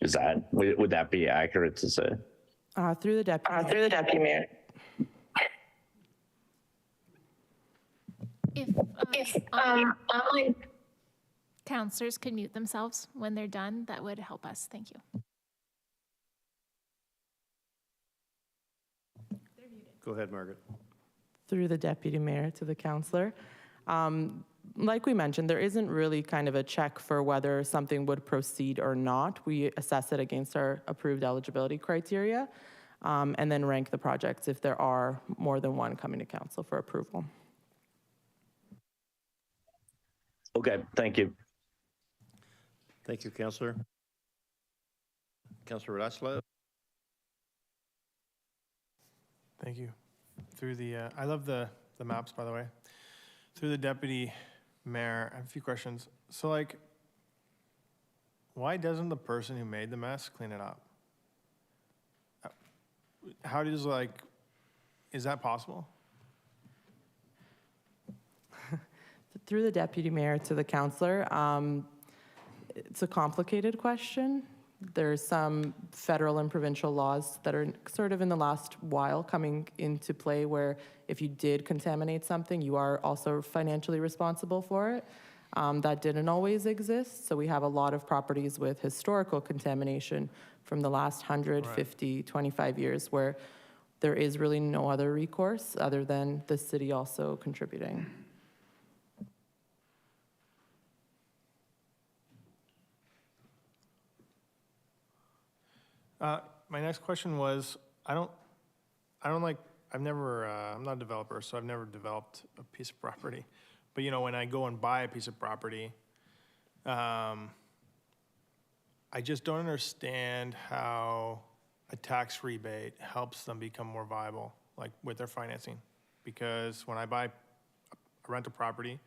Would that be accurate to say? Through the deputy mayor. If councillors could mute themselves when they're done, that would help us. Thank you. Go ahead, Margaret. Through the deputy mayor to the councillor. Like we mentioned, there isn't really kind of a check for whether something would proceed or not. We assess it against our approved eligibility criteria, and then rank the projects if there are more than one coming to council for approval. Okay, thank you. Thank you, Councillor. Councillor Raslav. Thank you. Through the, I love the maps, by the way. Through the deputy mayor, I have a few questions. So like, why doesn't the person who made the mess clean it up? How does is that possible? Through the deputy mayor to the councillor, it's a complicated question. There's some federal and provincial laws that are sort of in the last while coming into play where if you did contaminate something, you are also financially responsible for it. That didn't always exist. So we have a lot of properties with historical contamination from the last 100, right. 50, 25 years where there is really no other recourse other than the city also contributing. My next question was, I'm not a developer, so I've never developed a piece of property. But you know, when I go and buy a piece of property, I just don't understand how a tax rebate helps them become more viable, like with their financing. Because when I buy a rental property,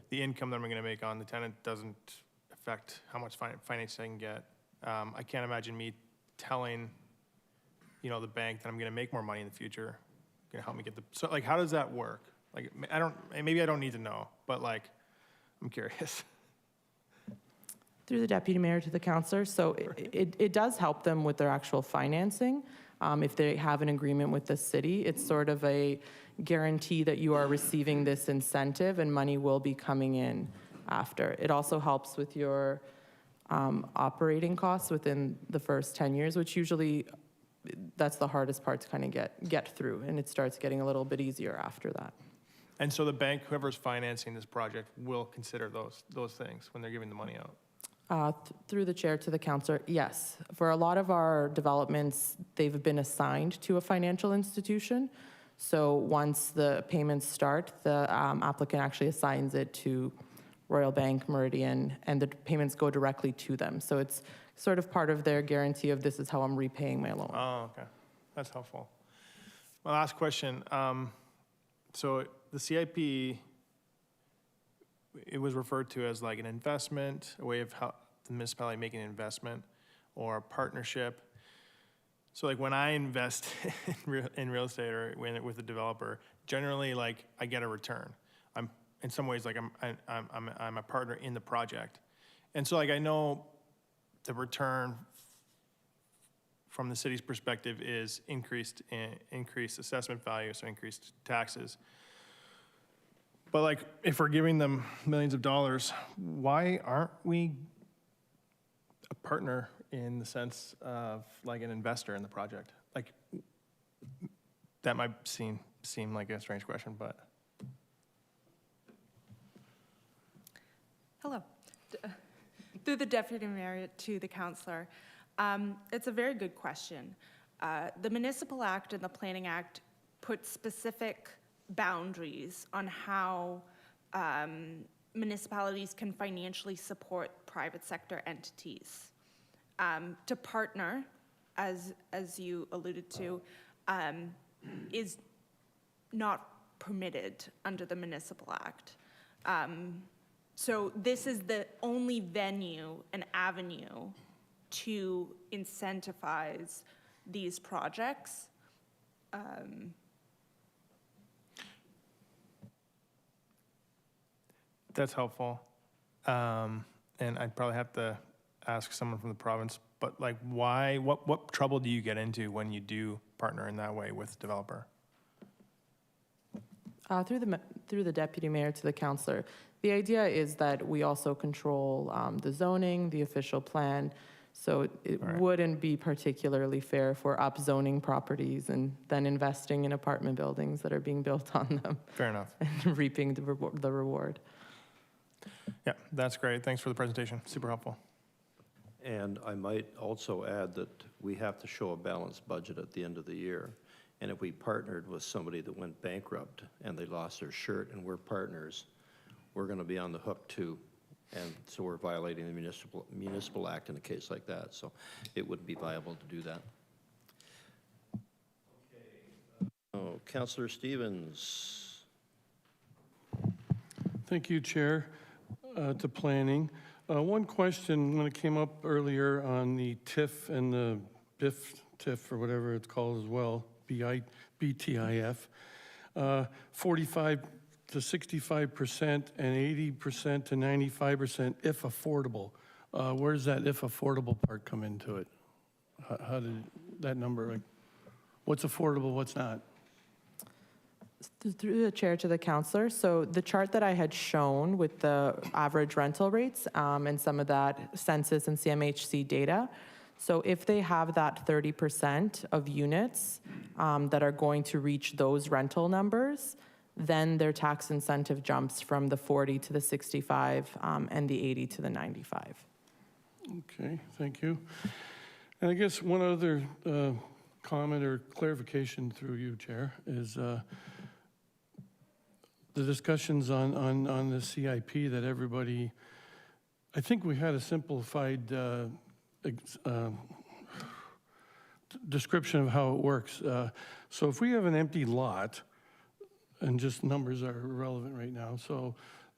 the income that I'm gonna make on the tenant doesn't affect how much finance I can get. I can't imagine me telling, the bank that I'm going to make more money in the future, going to help me get so like, how does that work? Like, maybe I don't need to know, but like, I'm curious. Through the deputy mayor to the councillor. So it does help them with their actual financing. If they have an agreement with the city, it's sort of a guarantee that you are receiving this incentive and money will be coming in after. It also helps with your operating costs within the first 10 years, which usually that's the hardest part to kind of get through, and it starts getting a little bit easier after that. And so the bank, whoever's financing this project, will consider those things when they're giving the money out? Through the chair to the councillor, yes. For a lot of our developments, they've been assigned to a financial institution. So once the payments start, the applicant actually assigns it to Royal Bank, Meridian, and the payments go directly to them. So it's sort of part of their guarantee of this is how I'm repaying my loan. Oh, okay. That's helpful. My last question. So the CIP, it was referred to as like an investment, a way of how the municipality making an investment or a partnership. So like when I invest in real estate or with a developer, generally like I get a return. I'm in some ways like I'm a partner in the project. And so like I know the return from the city's perspective is increased assessment value, so increased taxes. But like, if we're giving them millions of dollars, why aren't we a partner in the sense of like an investor in the project? Like, that might seem like a strange question, but. Hello. Through the deputy mayor to the councillor. It's a very good question. The Municipal Act and the Planning Act put specific boundaries on how municipalities can financially support private sector entities. To partner, as you alluded to, is not permitted under the Municipal Act. So this is the only venue and avenue to incentivize these projects. That's helpful. And I'd probably have to ask someone from the province, but like why, what trouble do you get into when you do partner in that way with developer? Through the deputy mayor to the councillor, the idea is that we also control the zoning, the official plan, so it wouldn't be particularly fair for upzoning properties and then investing in apartment buildings that are being built on them. Fair enough. And reaping the reward. Yeah, that's great. Thanks for the presentation. Super helpful. And I might also add that we have to show a balanced budget at the end of the year. And if we partnered with somebody that went bankrupt and they lost their shirt and we're partners, we're going to be on the hook too. And so we're violating the municipal act in a case like that. So it wouldn't be viable to do that. Okay. Oh, Councillor Stevens. Thank you, Chair, to Planning. One question, when it came up earlier on the TIF and the BIF-TIF, or whatever it's called as well, BTIF, 45 to 65% and 80% to 95% if affordable. Where does that if affordable part come into it? How did that number, like, what's affordable, what's not? Through the chair to the councillor, so the chart that I had shown with the average rental rates and some of that census and CMHC data, so if they have that 30% of units that are going to reach those rental numbers, then their tax incentive jumps from the 40 to the 65 and the 80 to the 95. Okay, thank you. And I guess one other comment or clarification through you, Chair, is the discussions on the CIP that everybody, I think we had a simplified description of how it works. So if we have an empty lot, and just numbers are irrelevant right now, so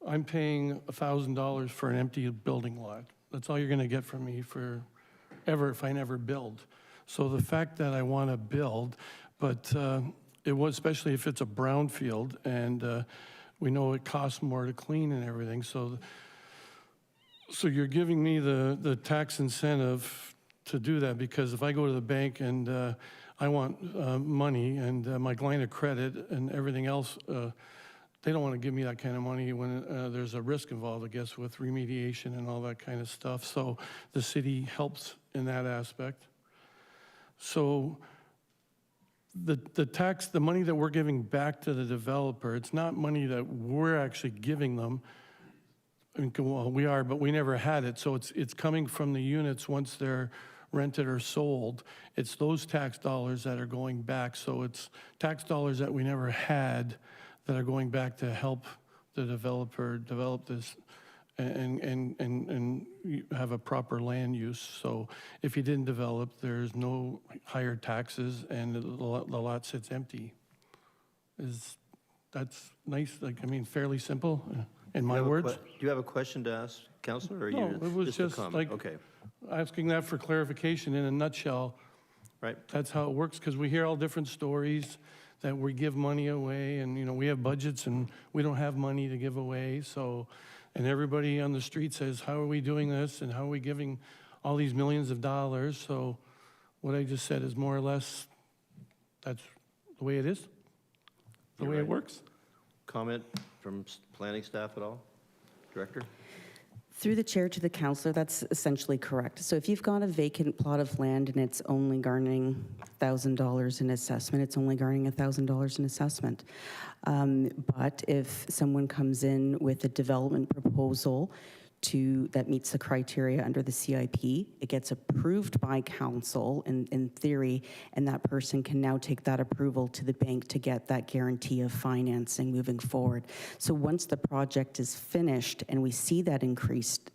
I'm paying $1,000 for an empty building lot. That's all you're gonna get from me if I never build. So the fact that I wanna build, but it was, especially if it's a brownfield, and we know it costs more to clean and everything, so So you're giving me the tax incentive to do that, because if I go to the bank and I want money and my line of credit and everything else, they don't want to give me that kind of money when there's a risk involved, I guess, with remediation and all that kind of stuff. So the city helps in that aspect. So the money that we're giving back to the developer, it's not money that we're actually giving them. I mean, well, we are, but we never had it. So it's coming from the units once they're rented or sold. It's those tax dollars that are going back. So it's tax dollars that we never had that are going back to help the developer develop this and have a proper land use. So if you didn't develop, there's no higher taxes and the lot sits empty. That's nice? Like, I mean, fairly simple in my words. Do you have a question to ask, Councillor, or No, you it was a just comment? like Okay, asking that for clarification in a nutshell. right. That's how it works, because we hear all different stories that we give money away, and, you know, we have budgets and we don't have money to give away. So, and everybody on the street says, how are we doing this? And how are we giving all these millions of dollars? So what I just said is more or less, that's the way it is, the You're way it right. works. Comment from planning staff at all? Director? Through the chair to the councillor, that's essentially correct. So if you've got a vacant plot of land and it's only garnering $1,000 in assessment, it's only garnering $1,000 in assessment. But if someone comes in with a development proposal that meets the criteria under the CIP, it gets approved by council in theory, and that person can now take that approval to the bank to get that guarantee of financing moving forward. So once the project is finished and we see that increased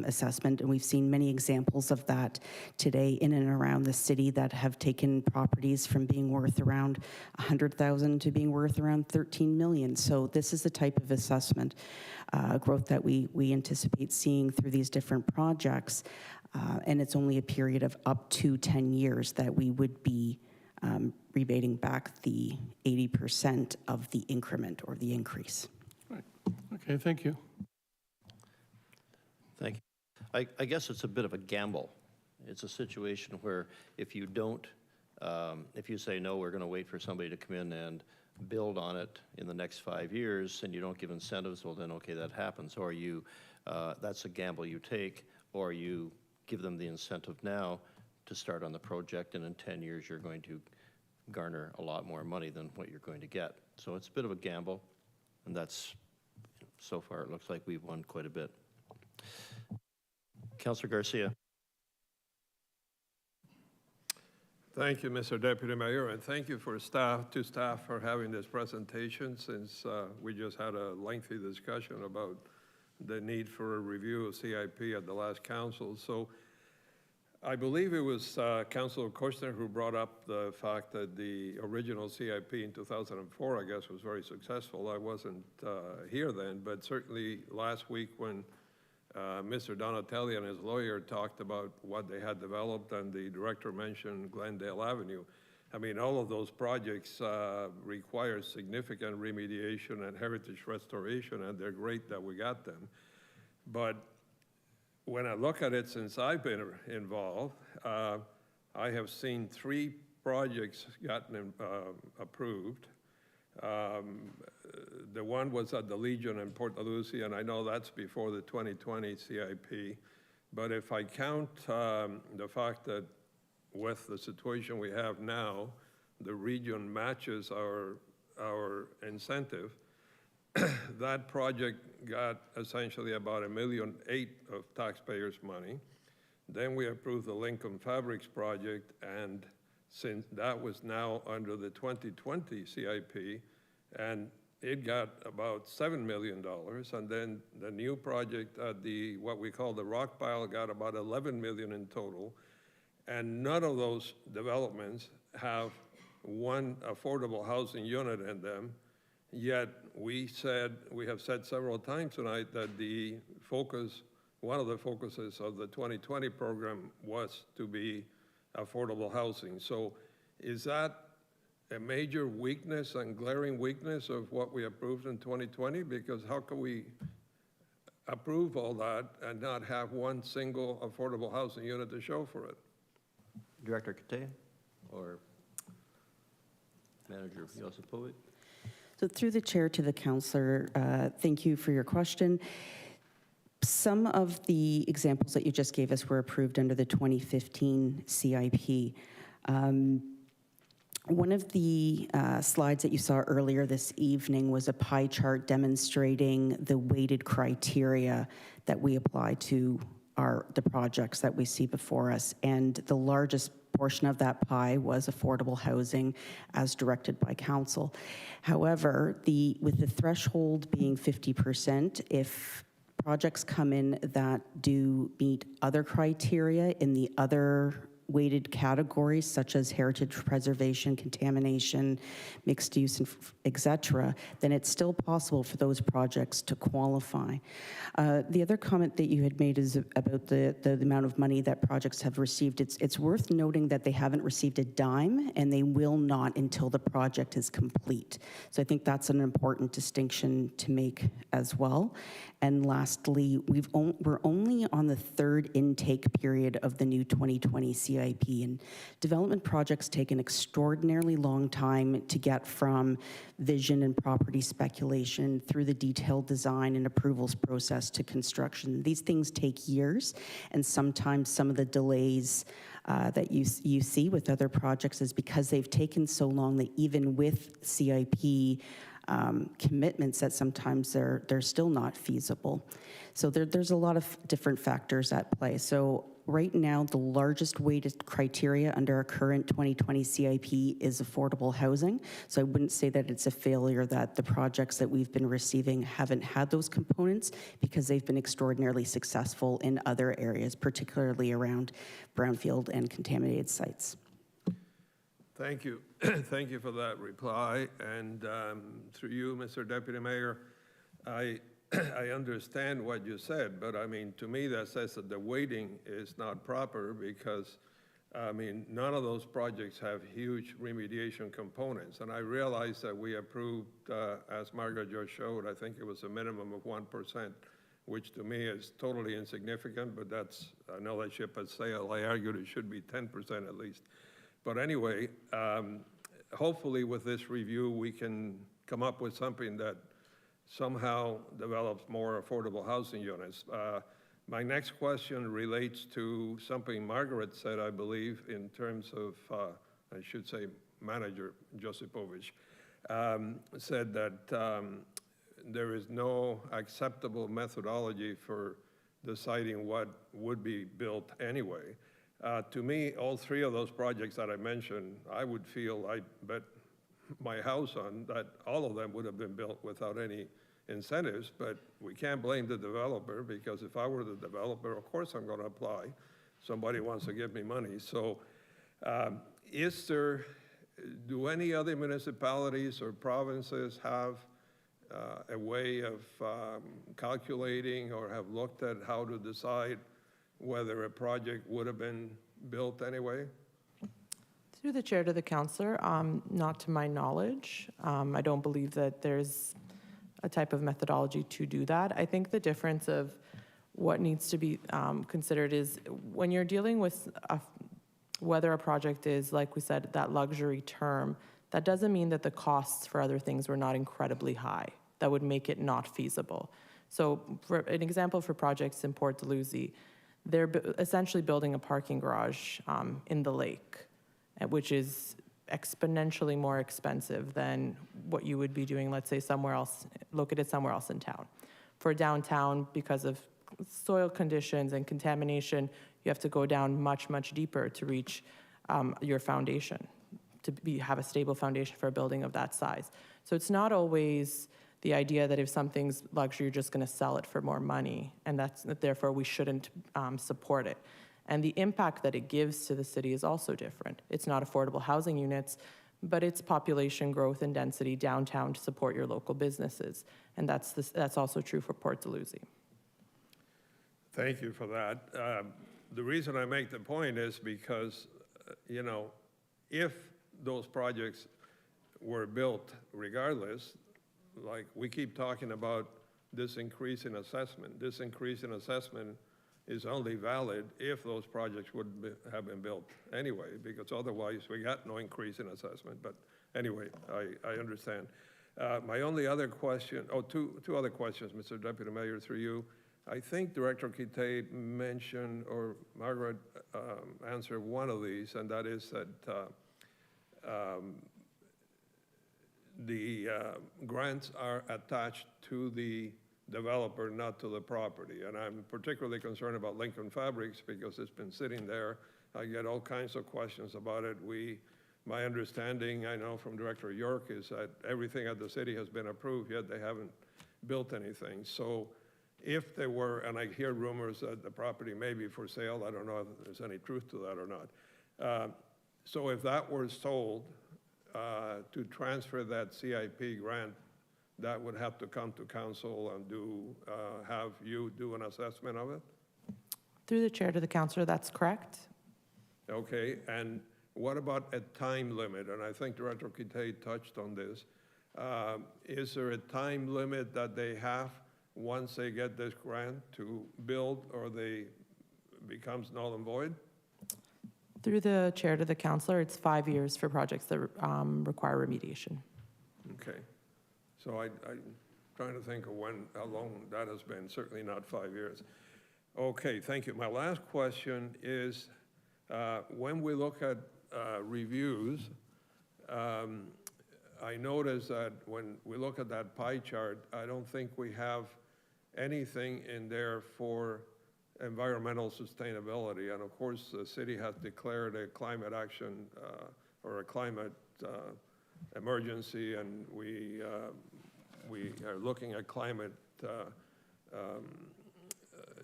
assessment, and we've seen many examples of that today in and around the city that have taken properties from being worth around 100,000 to being worth around 13 million. So this is the type of assessment growth that we anticipate seeing through these different projects, and it's only a period of up to 10 years that we would be rebating back the 80% of the increment or the increase. Right. Okay, thank you. Thank you. I guess it's a bit of a gamble. It's a situation where if you don't, if you say, no, we're going to wait for somebody to come in and build on it in the next 5 years, and you don't give incentives, well, then, okay, that happens. Or you, that's a gamble you take, or you give them the incentive now to start on the project, and in 10 years, you're going to garner a lot more money than what you're going to get. So it's a bit of a gamble, and that's, so far, it looks like we've won quite a bit. Councillor Garcia. Thank you, Mr. Deputy Mayor, and thank you for staff for having this presentation, since we just had a lengthy discussion about the need for a review of CIP at the last council. So I believe it was Councilor Kushner who brought up the fact that the original CIP in 2004, I guess, was very successful. I wasn't here then, but certainly last week when Mr. Donatelli and his lawyer talked about what they had developed, and the director mentioned Glendale Avenue. I mean, all of those projects require significant remediation and heritage restoration, and they're great that we got them. But when I look at it since I've been involved, I have seen 3 projects gotten approved. The one was at the Legion in Port Lucie, and I know that's before the 2020 CIP. But if I count the fact that with the situation we have now, the region matches our incentive, that project got essentially about $1.8 million of taxpayers' money. Then we approved the Lincoln Fabrics project, and since that was now under the 2020 CIP, and it got about $7 million, and then the new project at what we call the rock pile got about 11 million in total, and none of those developments have one affordable housing unit in them. Yet we have said several times tonight that one of the focuses of the 2020 program was to be affordable housing. So is that a major weakness and glaring weakness of what we approved in 2020? Because how can we approve all that and not have one single affordable housing unit to show for it. Director Kate or Manager Josipovic? So through the chair to the councillor, thank you for your question. Some of the examples that you just gave us were approved under the 2015 CIP. One of the slides that you saw earlier this evening was a pie chart demonstrating the weighted criteria that we apply to the projects that we see before us. And the largest portion of that pie was affordable housing as directed by council. However, with the threshold being 50%, if projects come in that do meet other criteria in the other weighted categories, such as heritage preservation, contamination, mixed use, et cetera, then it's still possible for those projects to qualify. The other comment that you had made is about the amount of money that projects have received. It's worth noting that they haven't received a dime, and they will not until the project is complete. So I think that's an important distinction to make as well. And lastly, we're only on the third intake period of the new 2020 CIP, and development projects take an extraordinarily long time to get from vision and property speculation through the detailed design and approvals process to construction. These things take years, and sometimes some of the delays that you see with other projects is because they've taken so long that even with CIP commitments that sometimes they're still not feasible. So there's a lot of different factors at play. So right now, the largest weighted criteria under our current 2020 CIP is affordable housing. So I wouldn't say that it's a failure that the projects that we've been receiving haven't had those components, because they've been extraordinarily successful in other areas, particularly around brownfield and contaminated sites. Thank you. Thank you for that reply. And through you, Mr. Deputy Mayor, I understand what you said, but I mean, to me, that says that the weighting is not proper because, I mean, none of those projects have huge remediation components. And I realize that we approved, as Margaret just showed, I think it was a minimum of 1%, which to me is totally insignificant, but that's, I know that ship has sailed. I argued it should be 10% at least. But anyway, hopefully with this review, we can come up with something that somehow develops more affordable housing units. My next question relates to something Margaret said, I believe, in terms of, I should say, Manager Josipovic, said that there is no acceptable methodology for deciding what would be built anyway. To me, all three of those projects that I mentioned, I would feel I bet my house on that all of them would have been built without any incentives, but we can't blame the developer, because if I were the developer, of course I'm going to apply. Somebody wants to give me money. So do any other municipalities or provinces have a way of calculating or have looked at how to decide whether a project would have been built anyway? Through the chair to the councillor, not to my knowledge. I don't believe that there's a type of methodology to do that. I think the difference of what needs to be considered is when you're dealing with whether a project is, like we said, that luxury term, that doesn't mean that the costs for other things were not incredibly high. That would make it not feasible. So for an example for projects in Port Dalhousie, they're essentially building a parking garage in the lake, which is exponentially more expensive than what you would be doing, let's say, somewhere else, located somewhere else in town. For downtown, because of soil conditions and contamination, you have to go down much, much deeper to reach your foundation, to have a stable foundation for a building of that size. So it's not always the idea that if something's luxury, you're just going to sell it for more money, and therefore we shouldn't support it. And the impact that it gives to the city is also different. It's not affordable housing units, but it's population growth and density downtown to support your local businesses. And that's also true for Port Dalhousie. Thank you for that. The reason I make the point is because, you know, if those projects were built regardless, like we keep talking about this increase in assessment. This increase in assessment is only valid if those projects would have been built anyway, because otherwise we got no increase in assessment. But anyway, I understand. My only other question, two other questions, Mr. Deputy Mayor, through you. I think Director Kitay mentioned, or Margaret answered one of these, and that is that the grants are attached to the developer, not to the property. And I'm particularly concerned about Lincoln Fabrics because it's been sitting there. I get all kinds of questions about it. My understanding, I know from Director York, is that everything at the city has been approved, yet they haven't built anything. So if there were, and I hear rumors that the property may be for sale, I don't know if there's any truth to that or not. So if that were sold, to transfer that CIP grant, that would have to come to council and have you do an assessment of it? Through the chair to the councillor, that's correct. Okay, and what about a time limit? And I think Director Kitay touched on this. Is there a time limit that they have once they get this grant to build, or they becomes null and void? Through the chair to the councillor, it's 5 years for projects that require remediation. Okay, so I'm trying to think of how long that has been, certainly not 5 years. Okay, thank you. My last question is, when we look at reviews, I noticed that when we look at that pie chart, I don't think we have anything in there for environmental sustainability. And of course, the city has declared a climate action or a climate emergency, and we are looking at climate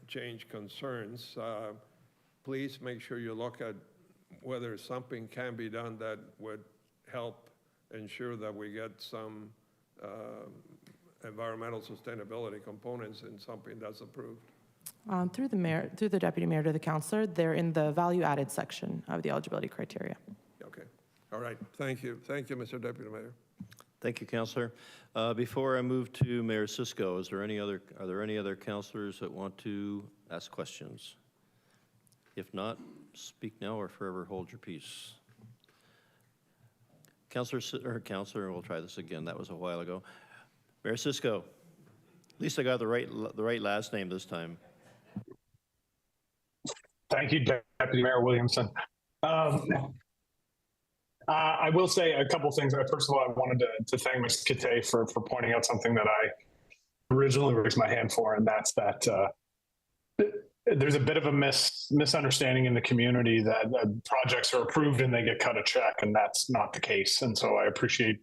change concerns. Please make sure you look at whether something can be done that would help ensure that we get some environmental sustainability components in something that's approved. Through the deputy mayor to the councillor, they're in the value-added section of the eligibility criteria. Okay. All right. Thank you. Thank you, Mr. Deputy Mayor. Thank you, Councillor. Before I move to Mayor Cisco, are there any other councillors that want to ask questions? If not, speak now or forever hold your peace. Councillor, we'll try this again. That was a while ago. Mayor Cisco. At least I got the right last name this time. Thank you, Deputy Mayor Williamson. I will say a couple things. First of all, I wanted to thank Ms. Kitay for pointing out something that I originally raised my hand for, and that's that there's a bit of a misunderstanding in the community that projects are approved and they get cut a check, and that's not the case. And so I appreciate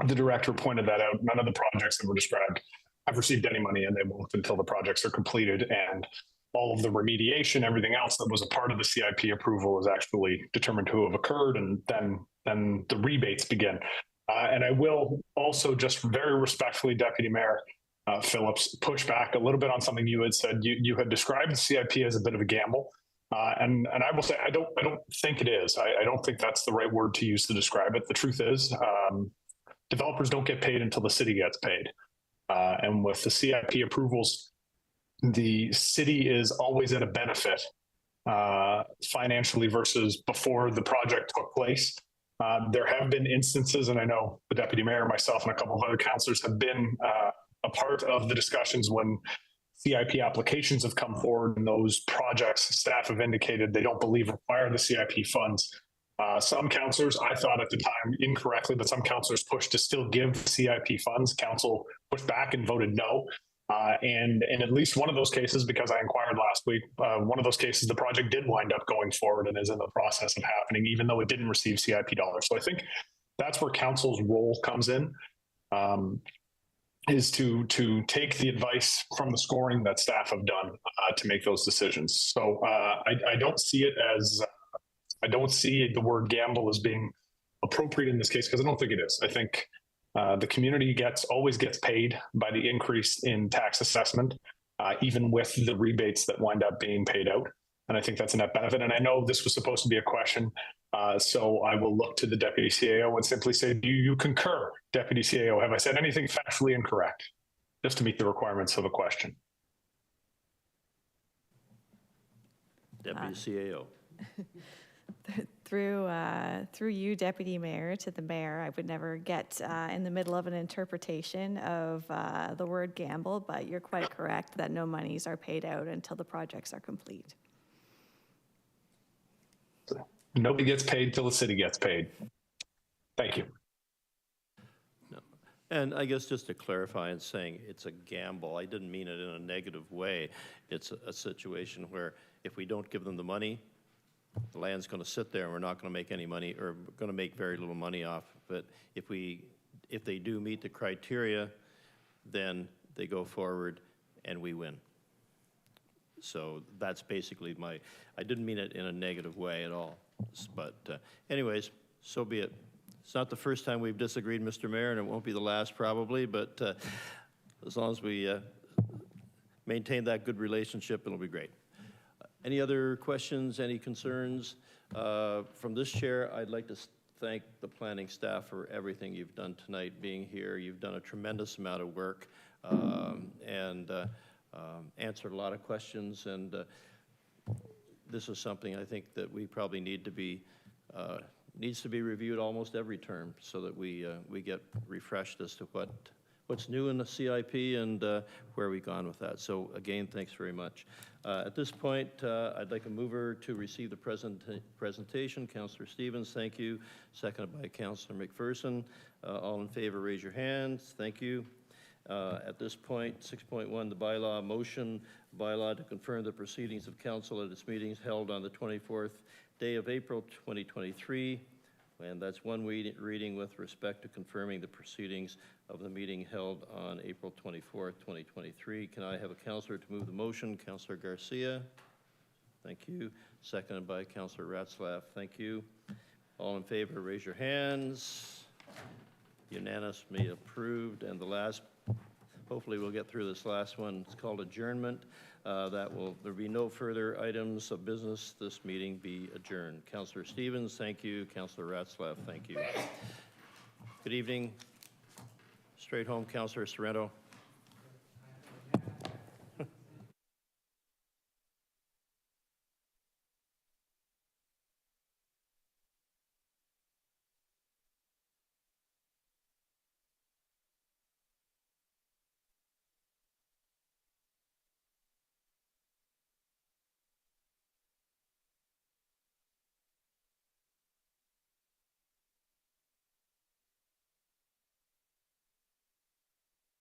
the director pointed that out. None of the projects that were described have received any money, and they won't until the projects are completed. And all of the remediation, everything else that was a part of the CIP approval is actually determined to have occurred, and then the rebates begin. And I will also just very respectfully, Deputy Mayor Phillips, push back a little bit on something you had said. You had described the CIP as a bit of a gamble. And I will say, I don't think it is. I don't think that's the right word to use to describe it. The truth is, developers don't get paid until the city gets paid. And with the CIP approvals, the city is always at a benefit financially versus before the project took place. There have been instances, and I know the deputy mayor, myself, and a couple of other councillors have been a part of the discussions when CIP applications have come forward, and those projects staff have indicated they don't believe require the CIP funds. Some councillors, I thought at the time incorrectly, but some councillors pushed to still give CIP funds. Council pushed back and voted no. And in at least one of those cases, because I inquired last week, one of those cases, the project did wind up going forward and is in the process of happening, even though it didn't receive CIP dollars. So I think that's where council's role comes in, is to take the advice from the scoring that staff have done to make those decisions. So I don't see it as, I don't see the word gamble as being appropriate in this case, because I don't think it is. I think the community always gets paid by the increase in tax assessment, even with the rebates that wind up being paid out. And I think that's a net benefit. And I know this was supposed to be a question, so I will look to the Deputy CAO and simply say, do you concur, Deputy CAO? Have I said anything factually incorrect? just to meet the requirements of a question. Deputy CAO. Through you, Deputy Mayor, to the Mayor, I would never get in the middle of an interpretation of the word gamble, but you're quite correct that no monies are paid out until the projects are complete. Nobody gets paid till the city gets paid. Thank you. No. And I guess just to clarify and saying it's a gamble, I didn't mean it in a negative way. It's a situation where if we don't give them the money, the land's going to sit there and we're not going to make any money, or going to make very little money off. But if they do meet the criteria, then they go forward and we win. So that's basically I didn't mean it in a negative way at all. But anyways, so be it. It's not the first time we've disagreed, Mr. Mayor, and it won't be the last probably, but as long as we maintain that good relationship, it'll be great. Any other questions, any concerns? From this chair, I'd like to thank the planning staff for everything you've done tonight, being here. You've done a tremendous amount of work and answered a lot of questions. And this is something I think that we probably need to be, needs to be reviewed almost every term so that we get refreshed as to what's new in the CIP and where we've gone with that. So again, thanks very much. At this point, I'd like a mover to receive the presentation. Councillor Stevens, thank you. Seconded by Councillor McPherson. All in favor, raise your hands. Thank you. At this point, 6.1, the bylaw motion, bylaw to confirm the proceedings of council at its meetings held on the 24th day of April 2023. And that's one reading with respect to confirming the proceedings of the meeting held on April 24th, 2023. Can I have a councillor to move the motion? Councillor Garcia. Thank you. Seconded by Councillor Ratzlaff. Thank you. All in favor, raise your hands. Unanimously approved. And the last, hopefully we'll get through this last one. It's called adjournment. There'll be no further items of business. This meeting be adjourned. Councillor Stevens, thank you. Councillor Ratzlaff, thank you. Good evening. Straight home, Councillor Sorrento.